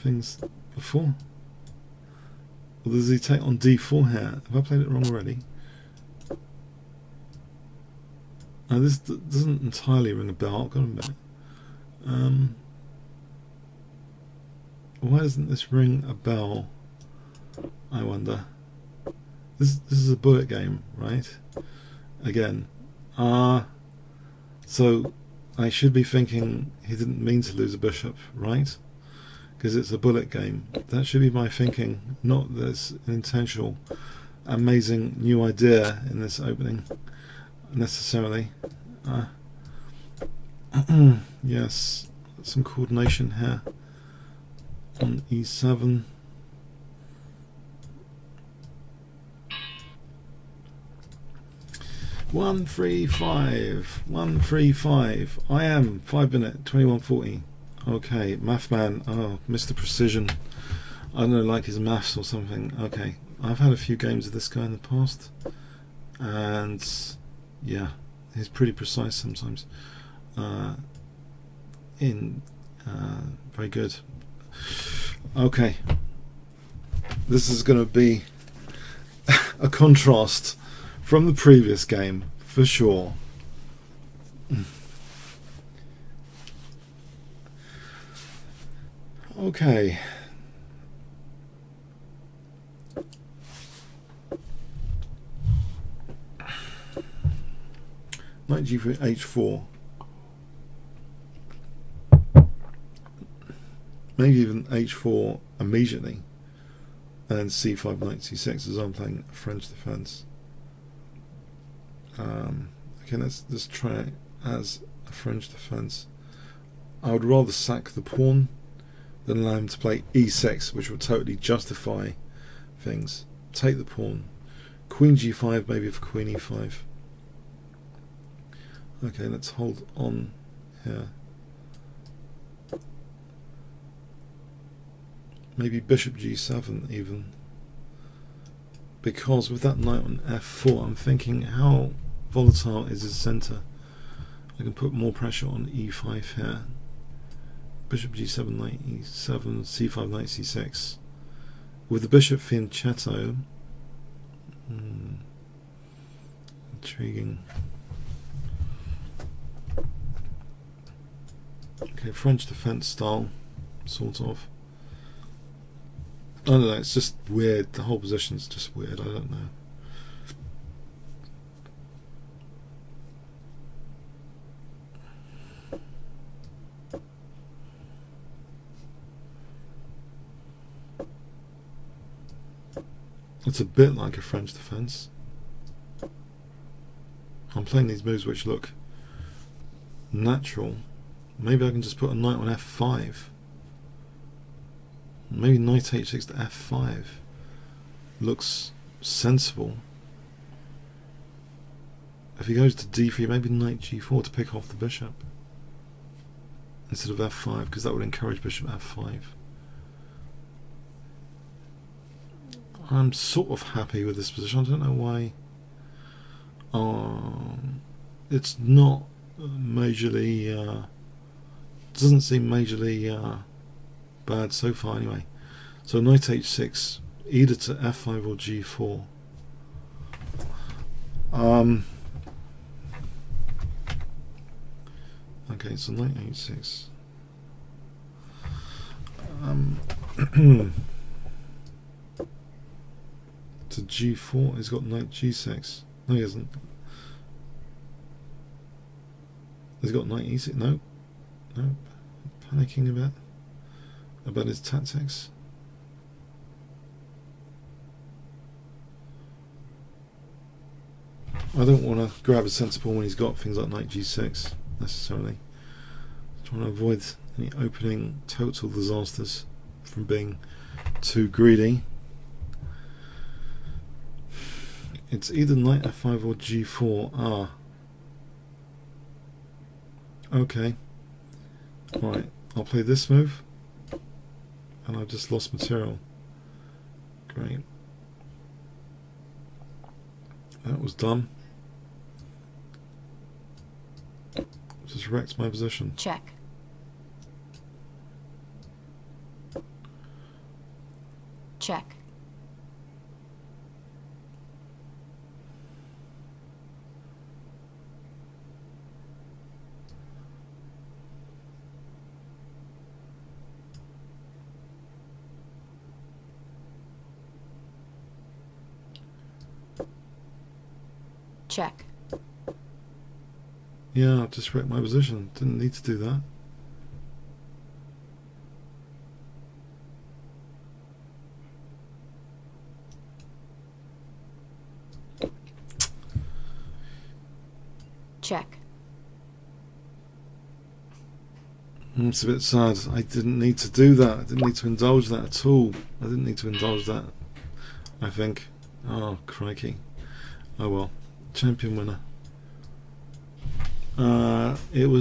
things before. Or does he take on D4 here? Have I played it wrong already? This doesn't entirely ring a bell. I've got a minute. Why doesn't this ring a bell? I wonder. This is a bullet game, right? Again. So I should be thinking he didn't mean to lose a bishop, right? Because it's a bullet game. That should be my thinking, not that it's an intentional, amazing new idea in this opening, necessarily. Yes, some coordination here on E7. One, 3, 5. 1, 3, 5. I am 5 minute 21:40. Okay, math man. Oh, Mr. Precision. I don't know, like his maths or something. Okay, I've had a few games of this guy in the past, and yeah, he's pretty precise sometimes. Very good. Okay, this is going to be a contrast from the previous game for sure. Okay, Knight g3, h4. Maybe even h4 immediately. And then c5, knight c6 as I'm playing French defense. Okay, let's try it as a French defense. I would rather sack the pawn than allow him to play e6, which will totally justify things. Take the pawn. Queen g5, maybe for queen e5. Okay, let's hold on here. Maybe bishop g7 even. Because with that knight on f4, I'm thinking how volatile is his centre. I can put more pressure on e5 here. Bishop g7, knight e7, c5, knight c6. With the bishop fianchetto, intriguing. Okay, French defense style, sort of. I don't know, it's just weird. The whole position's just weird, I don't know. It's a bit like a French defense. I'm playing these moves which look natural. Maybe I can just put a knight on f5. Maybe knight h6 to f5 looks sensible. If he goes to d3, maybe knight g4 to pick off the bishop instead of f5, because that would encourage bishop f5. I'm sort of happy with this position. I don't know why. It's not majorly. Doesn't seem majorly bad so far, anyway. So knight h6, either to f5 or g4. Okay, so knight h6. To g4, he's got knight g6. No, he hasn't. He's got knight e6. No, no. Panicking a bit about his tactics. I don't want to grab a sensible when he's got things like knight g6 necessarily. Trying to avoid any opening total disasters from being too greedy. It's either knight f5 or g4. Ah. Okay. Right. I'll play this move. And I've just lost material. Great. That was dumb. Just wrecked my position. Check. Check. Check. Yeah, I've just wrecked my position. Didn't need to do that. Check. It's a bit sad. I didn't need to do that. I didn't need to indulge that at all. I didn't need to indulge that, I think. Oh, crikey. Oh well. Champion winner.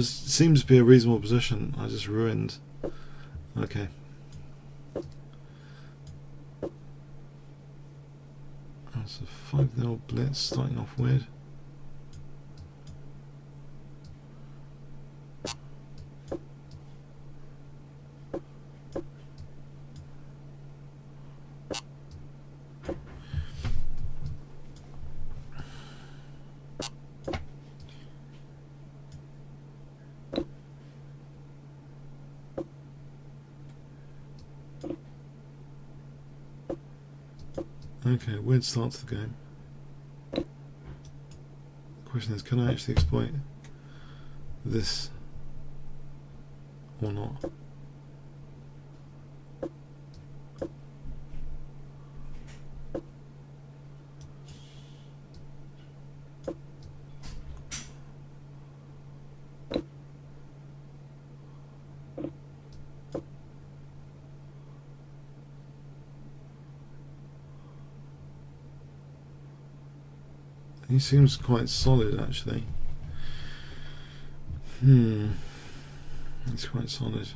Seems to be a reasonable position. I just ruined. Okay. That's a 5-0 Blitz starting off weird. Okay, weird start to the game. question is, can I actually exploit this or not? He seems quite solid, actually. He's quite solid.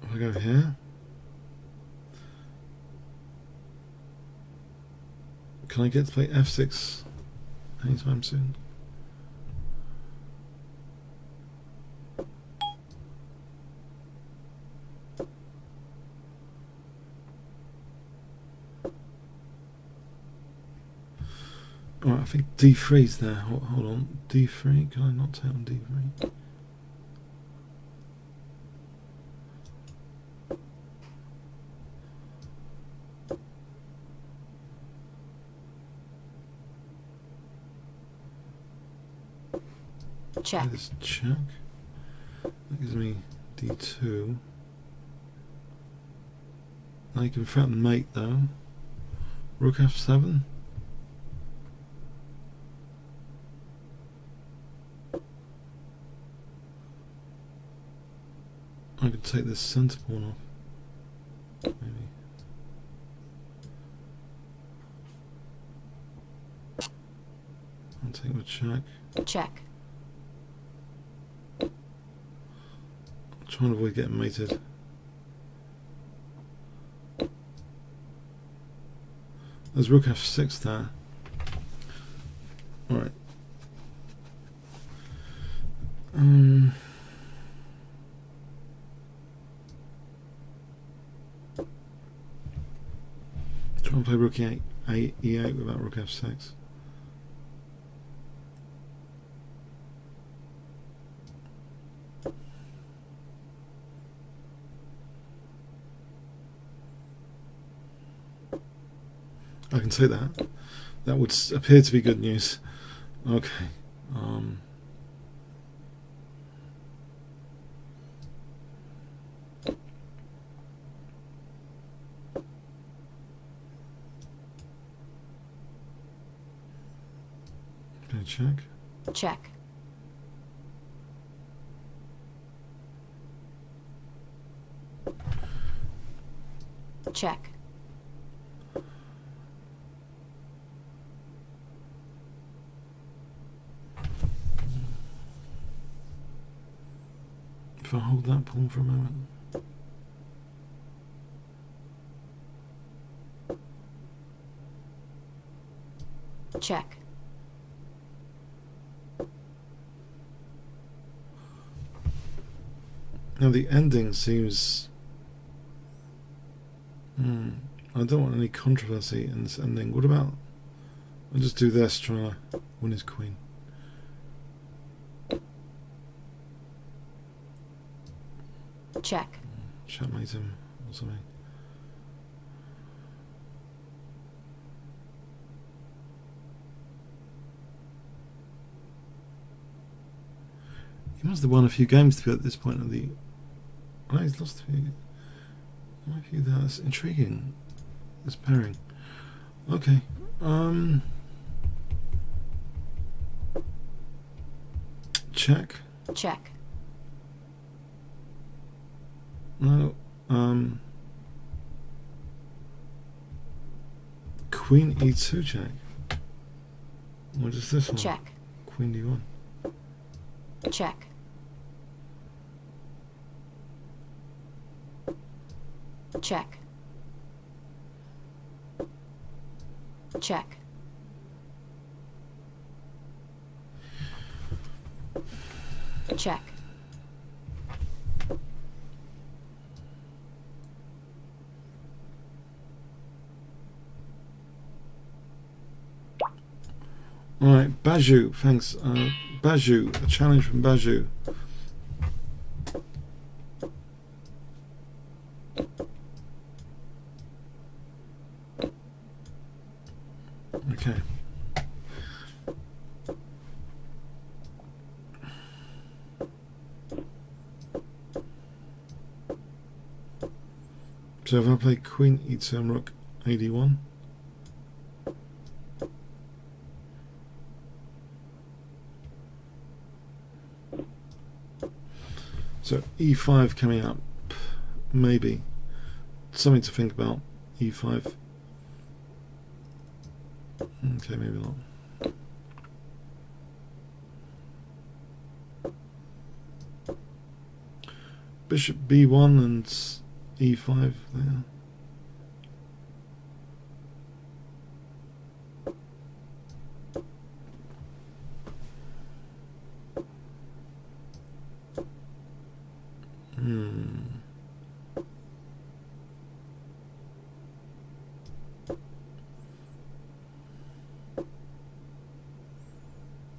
If I go here, can I get to play f6 anytime soon? Alright, I think d3's there. Hold on, d3. Can I not take on d3? Check. Let's check. That gives me d2. Now you can threaten mate though. Rook f7. I could take this centre pawn off. Maybe. I'll take the check. Check. Try and avoid getting mated. There's rook f6 there. Alright. Try and play rook e8, e8 without rook f6. I can say that. That would appear to be good news. Okay. Okay, check. Check. Check. If I hold that pawn for a moment. Check. Now the ending seems... I don't want any controversy in this ending. What about... I'll just do this, trying to win his queen. Check. Checkmate him or something. He must have won a few games to be at this point of the... Oh, he's lost a few. A few there. That's intriguing. This pairing. Okay. Check. Check. No. Queen e2 check. What is this one? Check. Queen d1. Check. Check. Check. check, Alright, Baju, thanks. Baju, a challenge from Baju. Okay. So if I play Queen E2 Rook AD1. So E5 coming up, maybe. Something to think about, E5. Okay, maybe not. Bishop B1 and E5 there.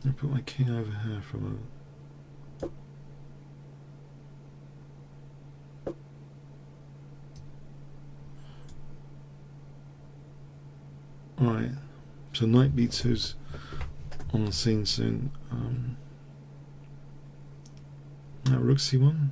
I'll put my king over here for a moment. Alright, so knight b2's on the scene soon. Now rook c1.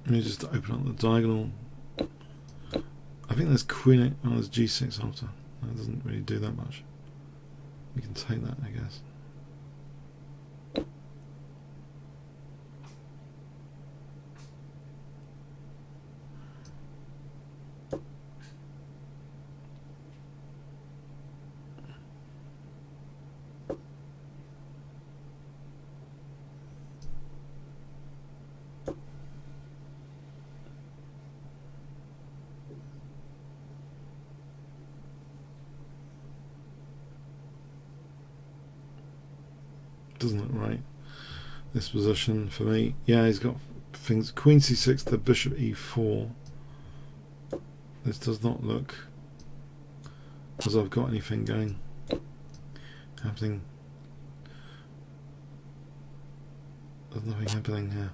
Let me just open up the diagonal. I think there's queen 8. Oh, there's g6 after. That doesn't really do that much. We can take that, I guess. Doesn't look right, this position for me. Yeah, he's got things. Queen c6 to bishop e4. This does not look as I've got anything going happening. There's nothing happening here.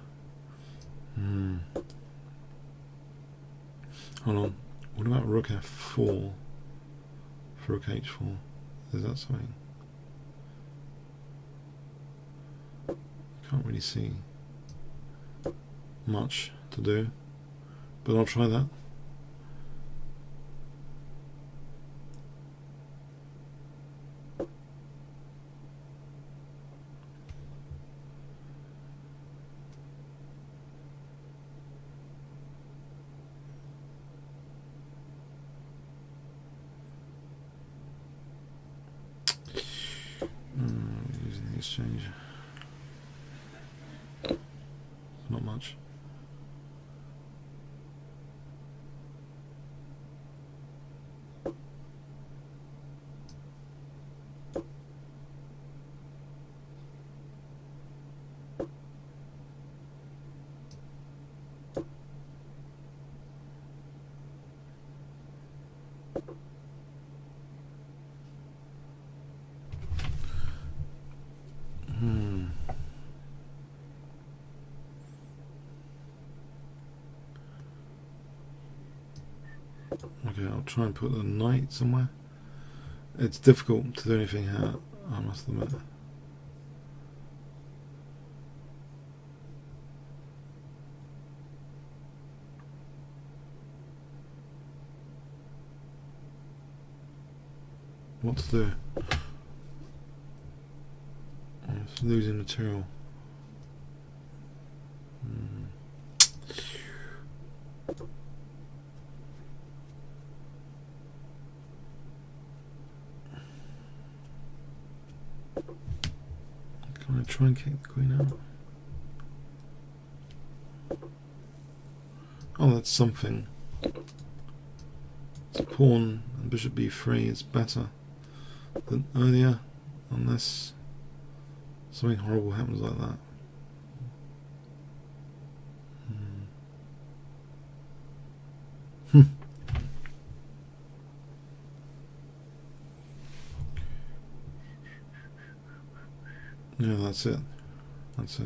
Hold on. What about rook f4 for rook h4? Is that something? Can't really see much to do, but I'll try that. Using the exchange. Not much. Okay, I'll try and put the knight somewhere. It's difficult to do anything here, I must admit. what to do. It's losing material. Can I try and kick the queen out? Oh, that's something. It's a pawn and bishop b3 is better than earlier, unless something horrible happens like that. Yeah, that's it. That's it.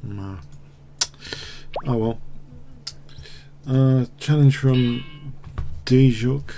No. Oh well. Challenge from Dijuk.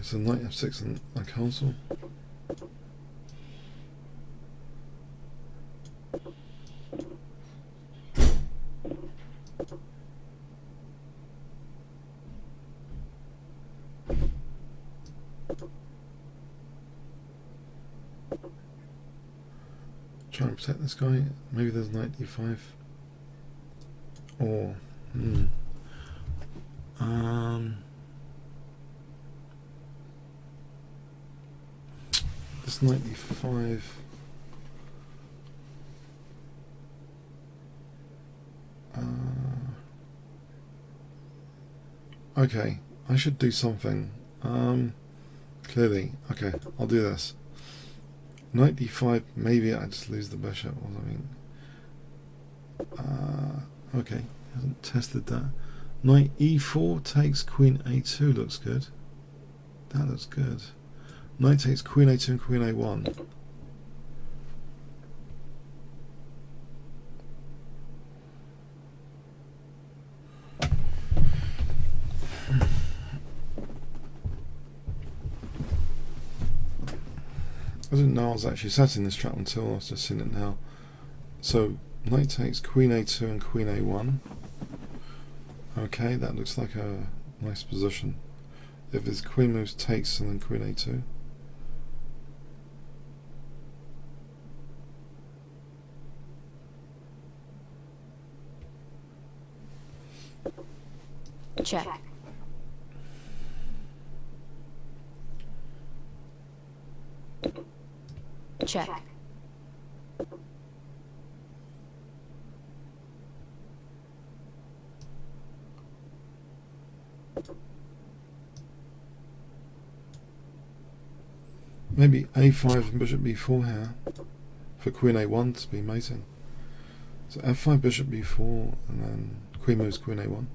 So knight f6 and a castle. Try and protect this guy. Maybe there's knight d5. Or this knight d5. Okay, I should do something. Clearly, okay, I'll do this. Knight d5. Maybe I just lose the bishop or something. Okay, hasn't tested that. Knight e4 takes queen a2. Looks good. That looks good. Knight takes queen a2 and queen a1. I didn't know I was actually setting this trap until I've just seen it now. So knight takes queen a2 and queen a1. Okay, that looks like a nice position. If his queen moves takes and then queen a2. Check. Check. Maybe a5 and bishop b4 here for queen a1 to be mating. So f5 bishop b4 and then queen moves queen a1.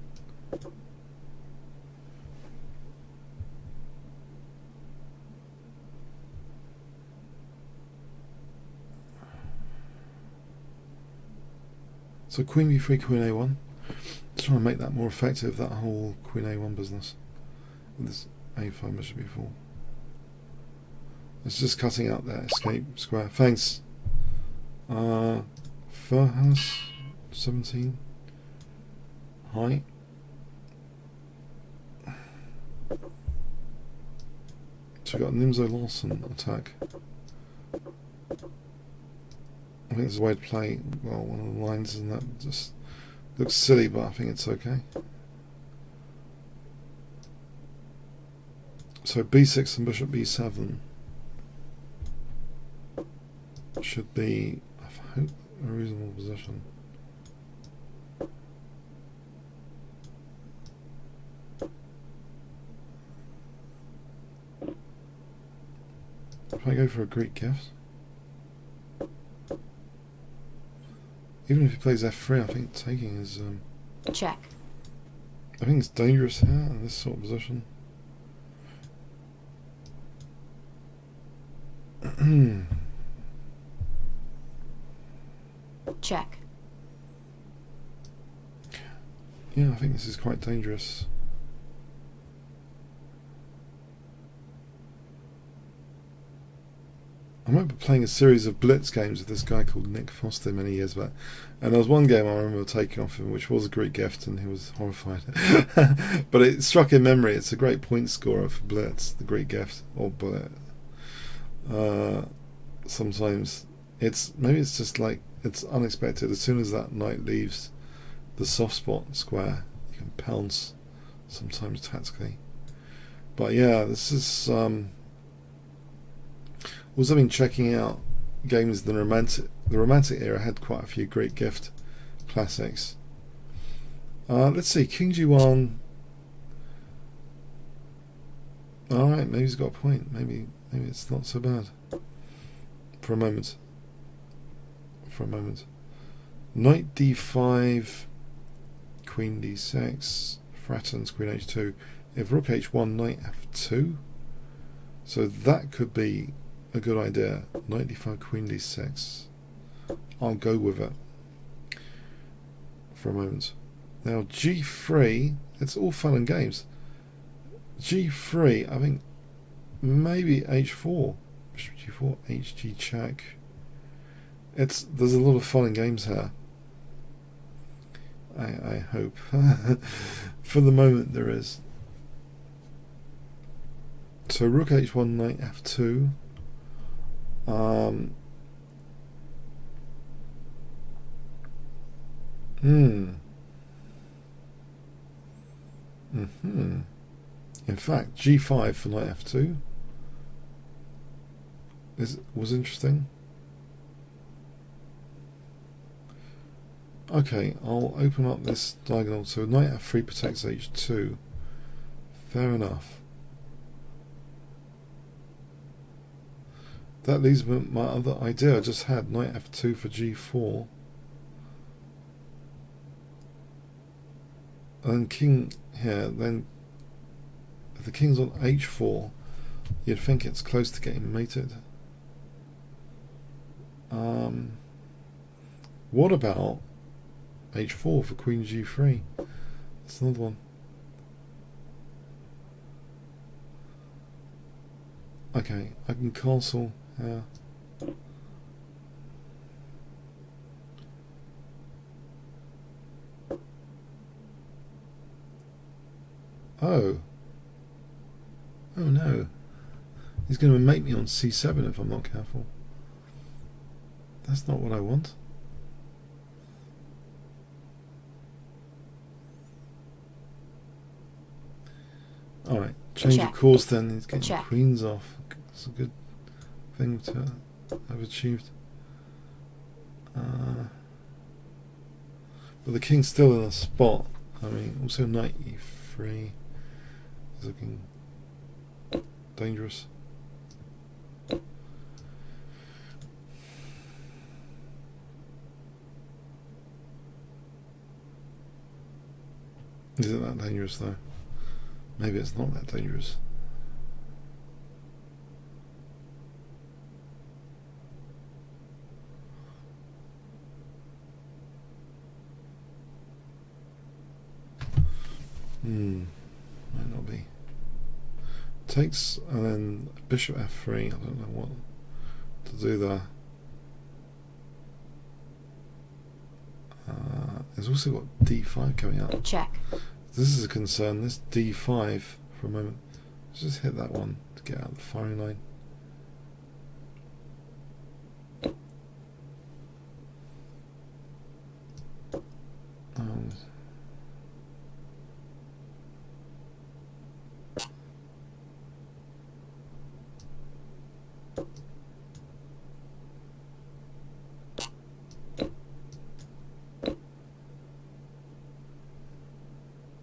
So queen b3, queen a1. Try and make that more effective, that whole queen a1 business. With this a5 bishop b4. It's just cutting out that escape square. Thanks. Furhouse 17. Hi. So we've got a Nimzo Larson attack. I think there's a way to play, well, one of the lines, and that just looks silly, but I think it's okay. So b6 and bishop b7 should be, I hope, a reasonable position. If I go for a Greek gift, even if he plays f3, I think taking is. Check. I think it's dangerous here in this sort of position. Check. Yeah, I think this is quite dangerous. I remember playing a series of Blitz games with this guy called Nick Foster many years back, and there was one game I remember taking off him, which was a Greek gift, and he was horrified. But it struck in memory. It's a great point scorer for Blitz, the Greek gift, or Blitz. Sometimes maybe it's just like it's unexpected. As soon as that knight leaves the soft spot square, you can pounce. Sometimes tactically, but yeah, this is. Also been checking out games in the romantic era had quite a few Greek gift classics. Let's see, King G1. Alright, maybe he's got a point. Maybe it's not so bad. For a moment. Knight D5, Queen D6, threatens Queen H2. If Rook H1, Knight F2. So that could be a good idea. Knight D5, Queen D6. I'll go with it for a moment. Now G3, it's all fun and games. G3, I think maybe H4. Bishop G4, HG check. There's a lot of fun and games here. I hope. For the moment there is. So Rook H1, Knight F2. In fact, G5 for Knight F2 was interesting. Okay, I'll open up this diagonal. So Knight F3 protects H2. Fair enough. That leaves me my other idea I just had. Knight F2 for G4. And king here, then if the king's on H4, you'd think it's close to getting mated. What about H4 for Queen G3? That's another one. Okay, I can castle here. Oh no, he's going to make me on C7 if I'm not careful. That's not what I want. Alright, change of course then. He's getting the queens off. That's a good thing to have achieved. But the king's still in a spot. I mean, also Knight E3 is looking dangerous. Is it that dangerous though? Maybe it's not that dangerous. Might not be. Takes and then bishop f3. I don't know what to do there. There's also got d5 coming up. Check. This is a concern. This d5 for a moment. Let's just hit that one to get out of the firing line.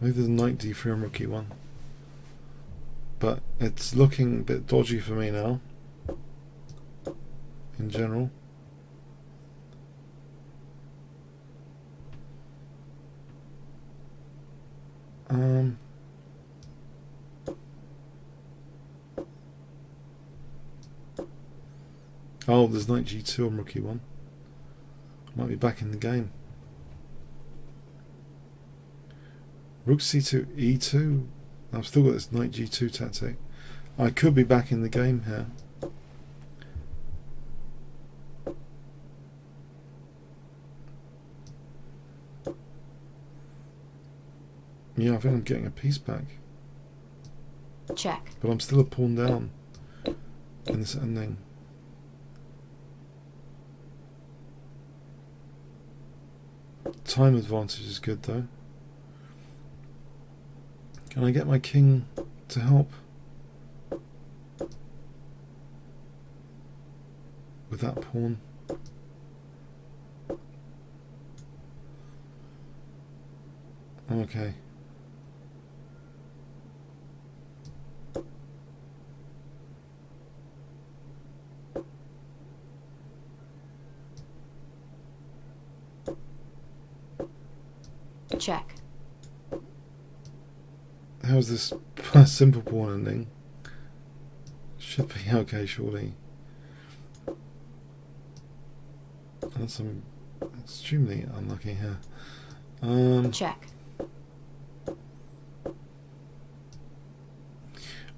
Maybe there's knight d3 on rook e1, but it's looking a bit dodgy for me now. in general. Oh, there's knight g2 on rook e1. Might be back in the game. Rook c2 e2. I've still got this knight g2 tactic. I could be back in the game here. Yeah, I think I'm getting a piece back. Check. But I'm still a pawn down in this ending. Time advantage is good though. Can I get my king to help with that pawn? Okay. Check. How's this simple pawn ending? Should be okay, surely. That's extremely unlucky here. Check.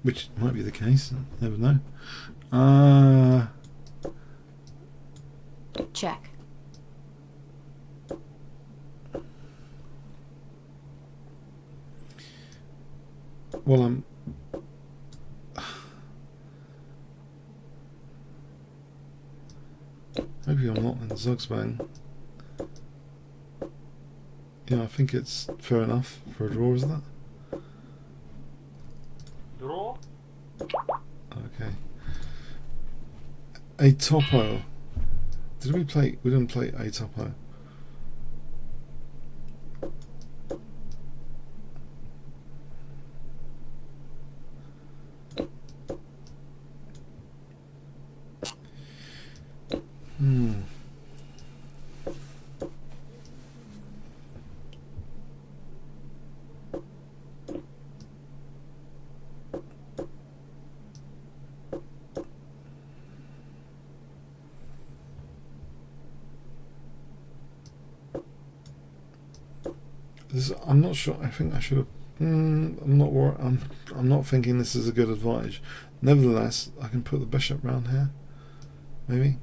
Which might be the case. Never know. Check. Well, maybe I'm not in Zugsbang. Yeah, I think it's fair enough for a draw, isn't it? Draw? Okay. A topo. Did we play? We didn't play a topo. I'm not sure. I think I should have. I'm not. I'm not thinking this is a good advantage. Nevertheless, I can put the bishop round here. Maybe.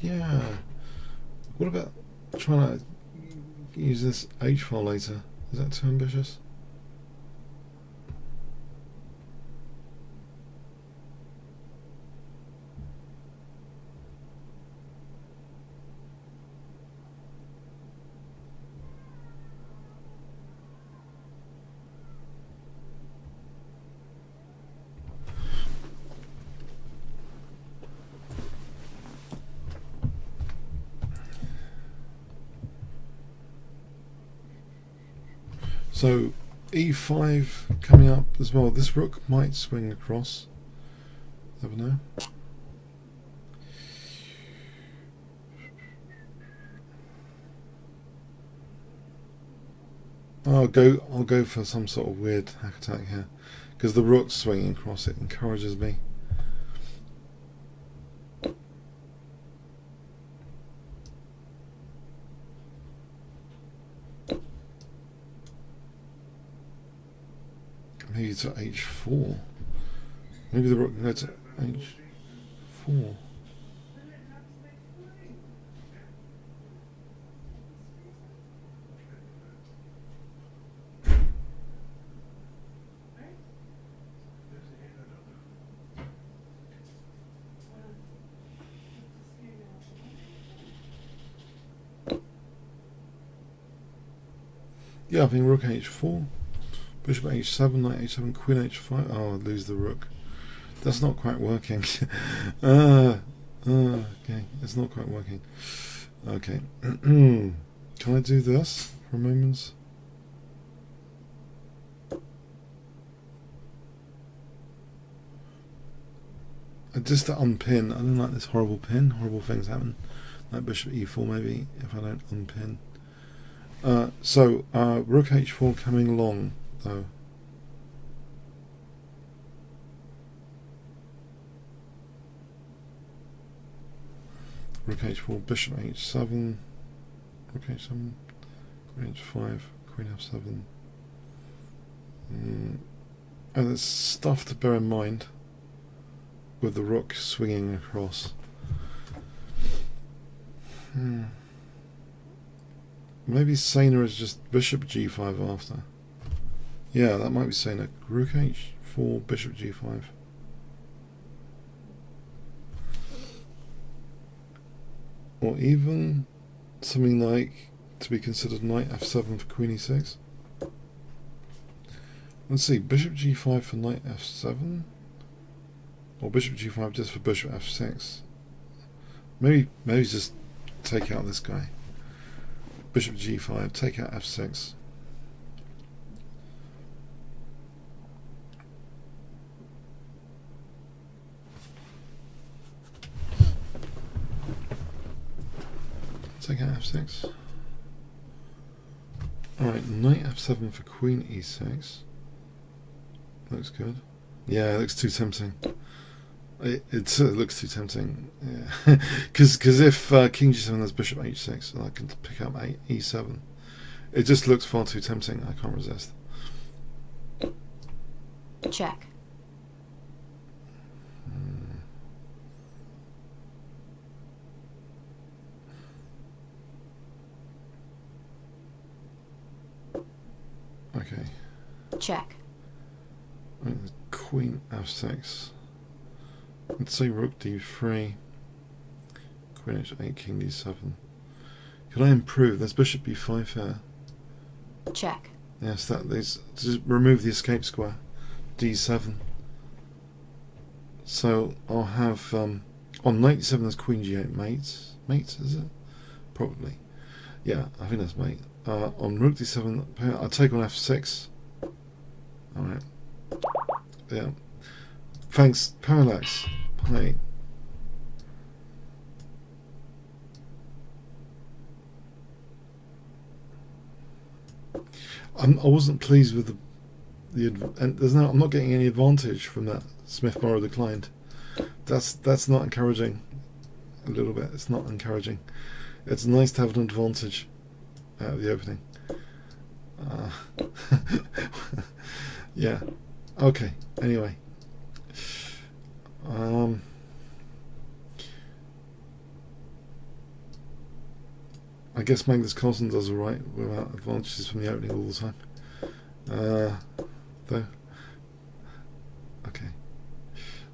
Yeah. What about trying to use this H file later? Is that too ambitious? So E5 coming up as well. This rook might swing across. Never know. I'll go for some sort of weird hack attack here, because the rook's swinging across. It encourages me. Maybe to H4. Maybe the rook can go to H4. Yeah, I think rook h4, bishop h7, knight h7, queen h5. Oh, I'd lose the rook. That's not quite working. Okay, it's not quite working. Okay. Can I do this for a moment? Just to unpin. I don't like this horrible pin. Horrible things happen. Like bishop e4 maybe, if I don't unpin. So rook h4 coming along though. Rook h4, bishop h7, rook h7, queen h5, queen f7. And there's stuff to bear in mind with the rook swinging across. Maybe saner is just bishop g5 after. Yeah, that might be saner. Rook h4, bishop g5. Or even something like to be considered knight f7 for queen e6. Let's see, bishop g5 for knight f7, or bishop g5 just for bishop f6. Maybe just take out this guy. Bishop g5, take out f6. Take out f6. Alright, knight f7 for queen e6. Looks good. Yeah, it looks too tempting. It looks too tempting. Yeah, because if king g7 has bishop h6, and I can pick up e7, it just looks far too tempting. I can't resist. Check. Okay. Check. Queen f6. Let's say rook d3. Queen h8, king d7. Could I improve? There's bishop b5 here. Check. Yes, that is. Just remove the escape square. d7. So I'll have on knight d7 there's queen g8 mates. Mates, is it? Probably. Yeah, I think that's mate. On rook d7, I'll take on f6. Alright. Yeah. Thanks, Parallax. Hi. I wasn't pleased with I'm not getting any advantage from that Smith Morrow declined. That's not encouraging. A little bit. It's not encouraging. It's nice to have an advantage out of the opening. Yeah. Okay. Anyway. I guess Magnus Carlsen does alright without advantages from the opening all the time. Though. Okay.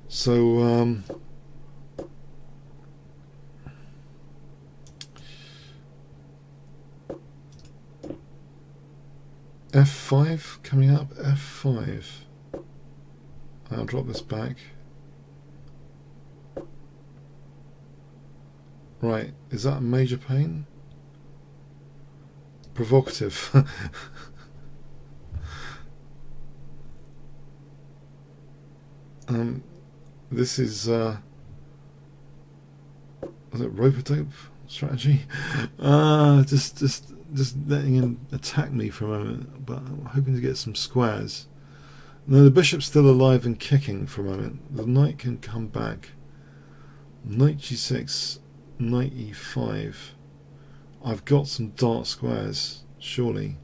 So f5 coming up. f5. I'll drop this back. Right, is that a major pain? Provocative. This is was it rope-a-dope strategy? Just letting him attack me for a moment, but I'm hoping to get some squares. No, the bishop's still alive and kicking for a moment. The knight can come back. Knight g6, knight e5. I've got some dark squares, surely.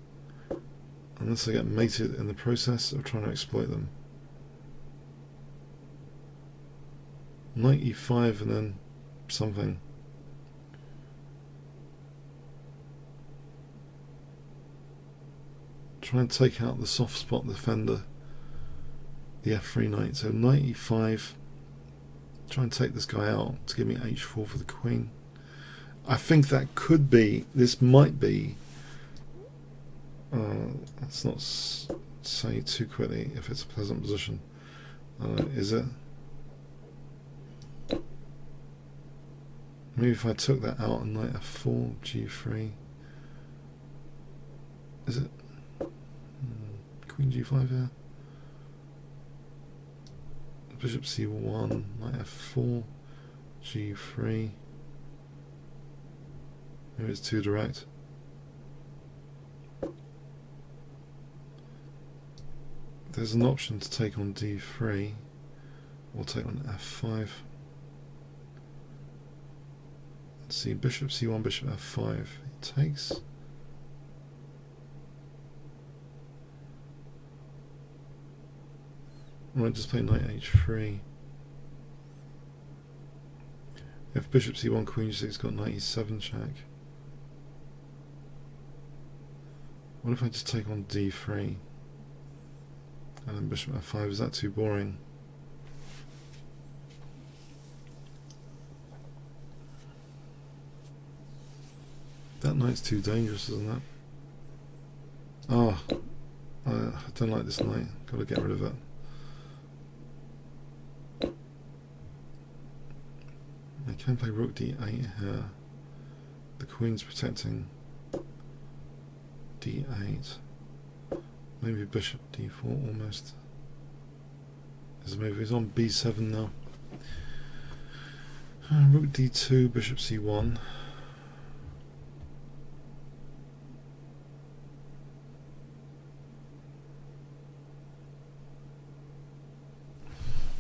Unless I get mated in the process of trying to exploit them. Knight e5 and then something. Try and take out the soft spot defender. The f3 knight. So knight e5. Try and take this guy out to give me h4 for the queen. I think that could be, this might be Let's not say too quickly if it's a pleasant position. Is it? Maybe if I took that out and knight f4, g3. Is it? Queen g5 here. Bishop c1, knight f4, g3. Maybe it's too direct. There's an option to take on d3 or take on f5. Let's see, bishop c1, bishop f5. He takes. Right, just play knight h3. If bishop c1, queen g6, got knight e7 check. What if I just take on d3? And then bishop f5, is that too boring? That knight's too dangerous, isn't it? Oh, I don't like this knight. Got to get rid of it. I can play rook d8 here. The queen's protecting d8. Maybe bishop d4 almost. His move is on b7 now. Rook d2, bishop c1.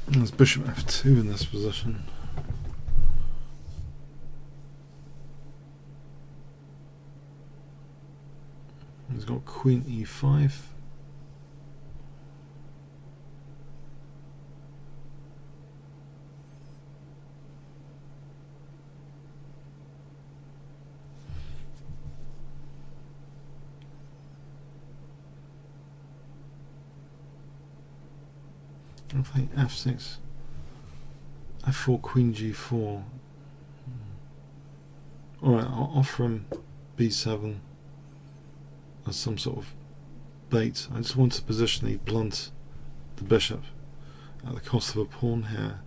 There's bishop f2 in this position. He's got queen e5. I'll play f6, f4, queen g4. Alright, I'll offer him b7 as some sort of bait. I just want to positionally blunt the bishop at the cost of a pawn here.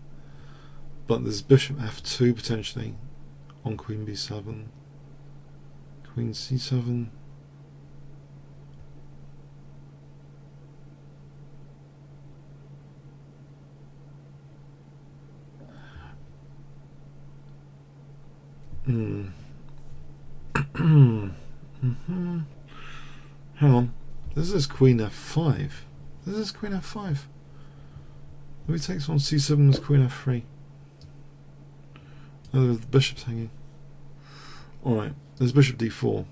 But there's bishop f2 potentially on queen b7, queen c7. Hang on. This is queen f5. This is queen f5. Maybe takes on c7 as queen f3. Oh, the bishop's hanging. Alright, there's bishop d4.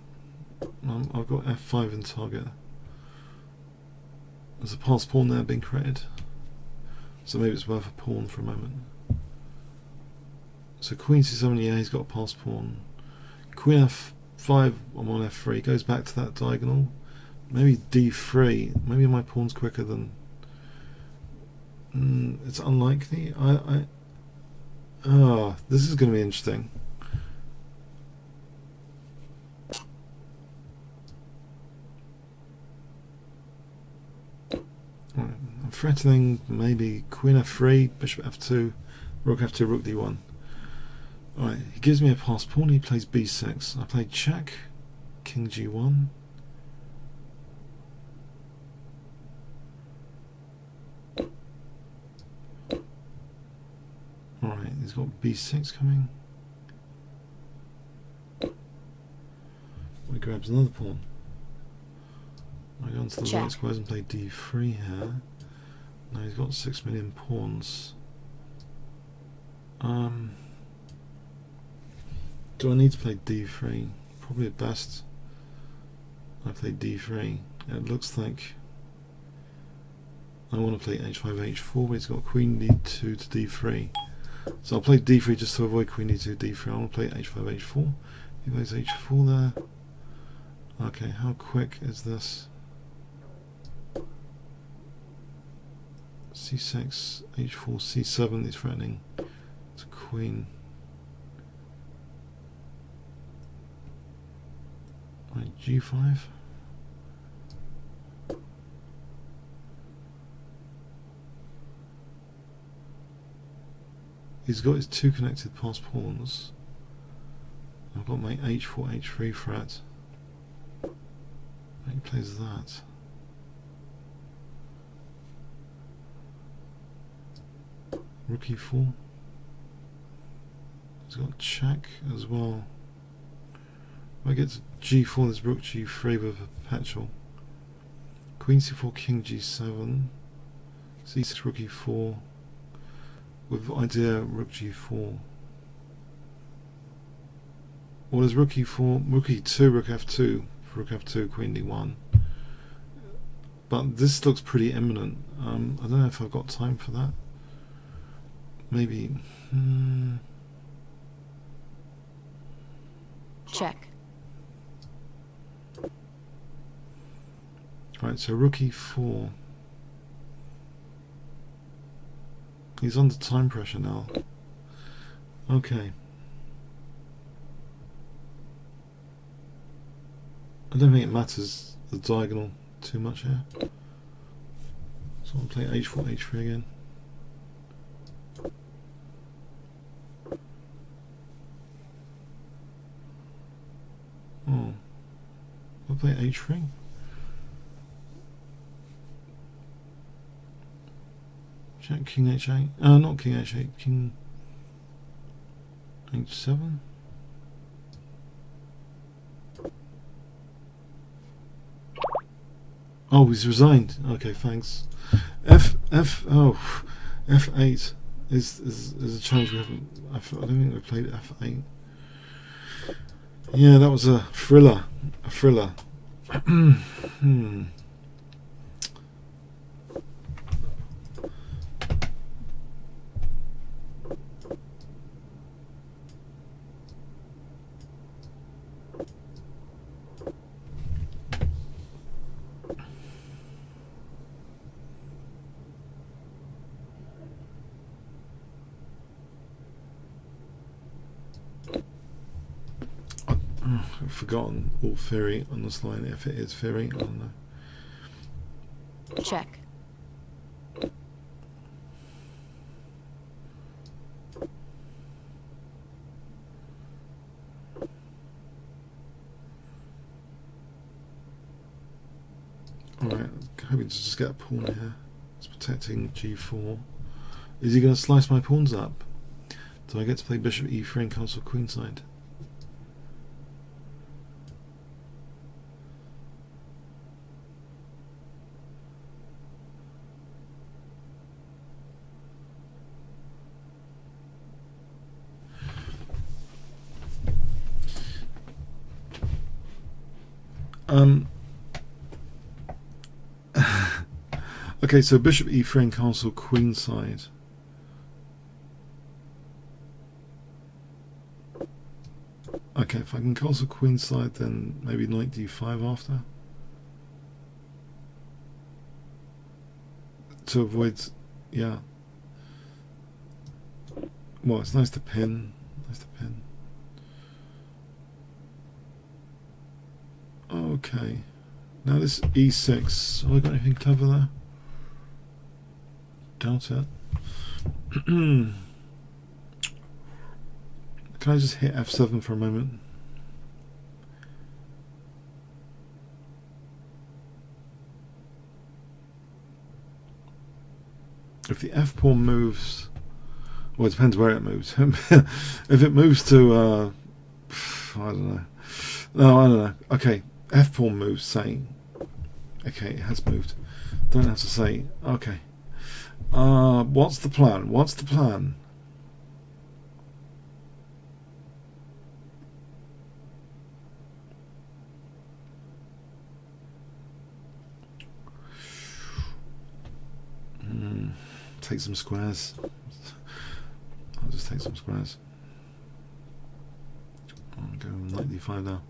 I've got f5 in target. There's a passed pawn there being created. So maybe it's worth a pawn for a moment. So queen c7, yeah, he's got a passed pawn. Queen f5, I'm on f3, goes back to that diagonal. Maybe d3, maybe my pawn's quicker than... it's unlikely. This is going to be interesting. Right, I'm threatening maybe queen f3, bishop f2, rook f2, rook d1. Alright, he gives me a passed pawn, he plays b6. I play check, king g1. Alright, he's got b6 coming. He grabs another pawn. I go onto the right squares and play d3 here. Now he's got 6 million pawns. Do I need to play d3? Probably at best I play d3. It looks like I want to play h5, h4, but he's got queen d2 to d3. So I'll play d3 just to avoid queen d2, d3. I want to play h5, h4. He plays h4 there. Okay, how quick is this? c6, h4, c7, he's threatening to queen. Right, g5. he's got his 2 connected passed pawns. I've got my h4, h3 threat. He plays that. Rook e4. He's got check as well. If I get to g4, there's rook g3 with a perpetual. Queen c4, king g7. c6, rook e4. With idea rook g4. Or there's rook e4, rook e2, rook f2, rook f2, queen d1. But this looks pretty imminent. I don't know if I've got time for that. Maybe. Check. Right, so rook e4. He's under time pressure now. Okay. I don't think it matters the diagonal too much here. So I'll play h4, h3 again. Oh. I'll play h3. Check king h8. Not king h8, king h7. Oh, he's resigned. Okay, thanks. F8 is a challenge we haven't. I don't think we played F8. Yeah, that was a thriller. A thriller. I've forgotten all theory on this line. If it is theory, I don't know. Check. Alright, hoping to just get a pawn here. It's protecting g4. Is he going to slice my pawns up? Do I get to play bishop e3 and castle queenside? Okay, so bishop e3 and castle queenside. Okay, if I can castle queenside, then maybe knight d5 after. To avoid, yeah. Well, it's nice to pin. Nice to pin. Okay. Now this e6. Have I got anything clever there? Doubt it. Can I just hit f7 for a moment? If the f pawn moves, well, it depends where it moves. If it moves to, I don't know. No, I don't know. Okay, f pawn moves, say. Okay, it has moved. Don't have to say. Okay. What's the plan? What's the plan? Take some squares. I'll just take some squares. I'll go knight d5 now.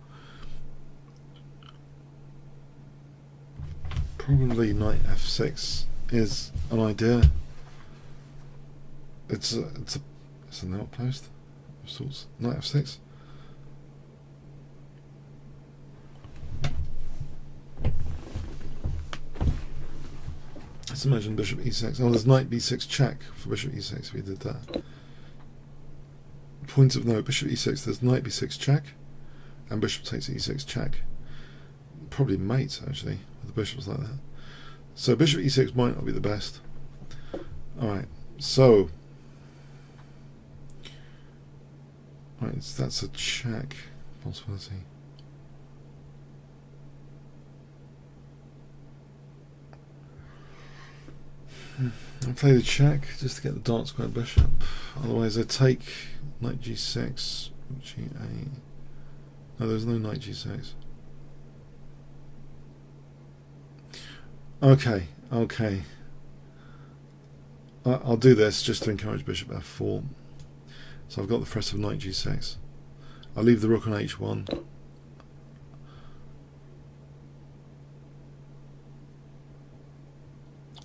Probably knight f6 is an idea. It's an outpost of sorts. Knight f6. Let's imagine bishop e6. Oh, there's knight b6 check for bishop e6 if we did that. point of no, bishop e6, there's knight b6 check, and bishop takes e6 check. Probably mates, actually, with the bishops like that. So bishop e6 might not be the best. Alright, so... Right, so that's a check possibility. I'll play the check just to get the dark square bishop. Otherwise I take knight g6, rook g8. No, there's no knight g6. Okay, okay. I'll do this just to encourage bishop f4. So I've got the threat of knight g6. I'll leave the rook on h1.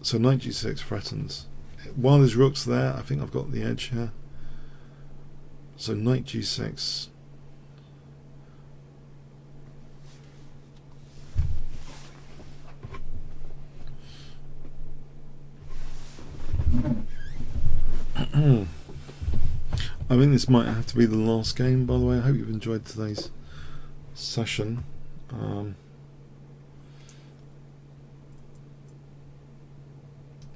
So knight g6 threatens. While there's rooks there, I think I've got the edge here. So knight g6. I think this might have to be the last game, by the way. I hope you've enjoyed today's session.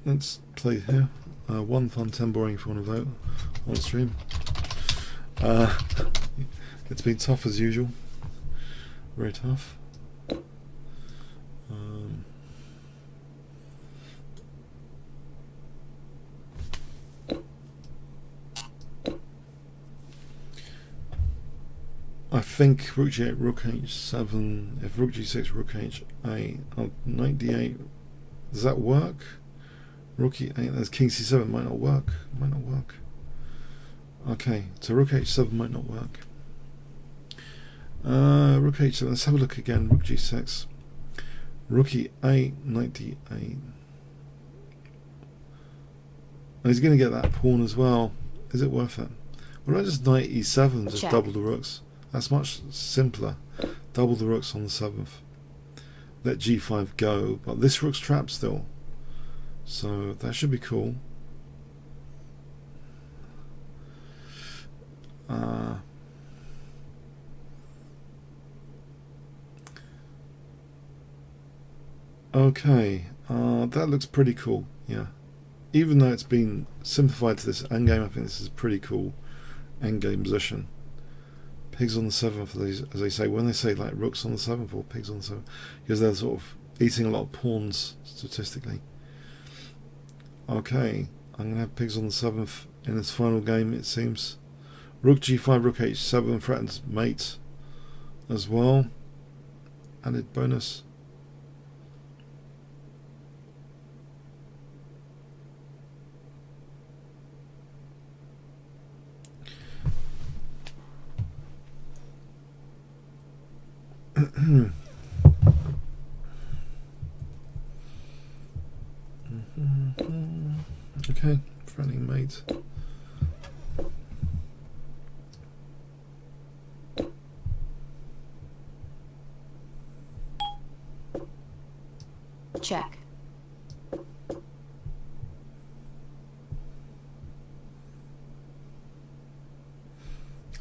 Let's play here. 1 fun, 10 boring if you want to vote on stream. It's been tough as usual. Very tough. I think rook g8, rook h7. If rook g6, rook h8, knight d8. Does that work? Rook e8. There's king c7. Might not work. Might not work. Okay, so rook h7 might not work. Rook h7. Let's have a look again. Rook g6. Rook e8, knight d8. And he's going to get that pawn as well. Is it worth it? Why don't I just knight e7, just Check. double the rooks? That's much simpler. Double the rooks on the 7th. Let g5 go, but this rook's trapped still. So that should be cool. Okay, that looks pretty cool, yeah. Even though it's been simplified to this endgame, I think this is a pretty cool endgame position. Pigs on the 7th, as they say. When they say like rooks on the 7th or pigs on the 7th, because they're sort of eating a lot of pawns statistically. Okay, I'm going to have pigs on the 7th in this final game, it seems. Rook g5, rook h7 threatens mate as well. Added bonus. Okay, threatening mate. Check.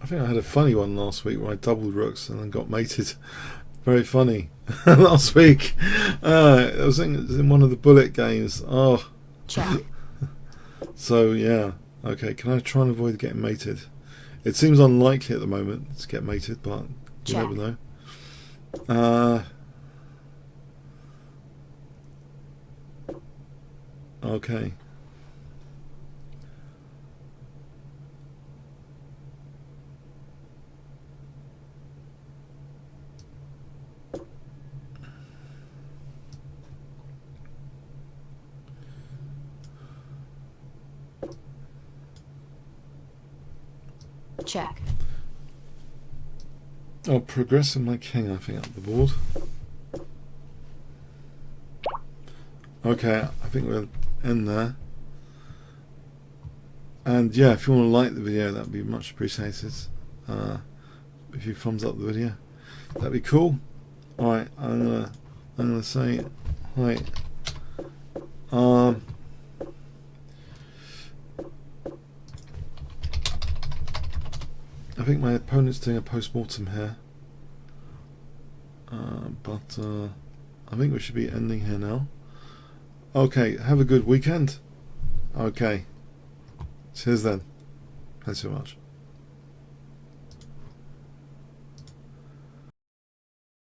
I think I had a funny one last week where I doubled rooks and then got mated. Very funny. Last week. I was in one of the bullet games. Oh. Check. So, yeah. Okay, can I try and avoid getting mated? It seems unlikely at the moment to get mated, but you Check. never know. Okay. Check. I'll progress my king, I think, up the board. Okay, I think we'll end there. And yeah, if you want to like the video, that'd be much appreciated. If you thumbs up the video, that'd be cool. Alright, I'm gonna say hi. I think my opponent's doing a post-mortem here. But I think we should be ending here now. Okay, have a good weekend. Okay. Cheers then. Thanks so much.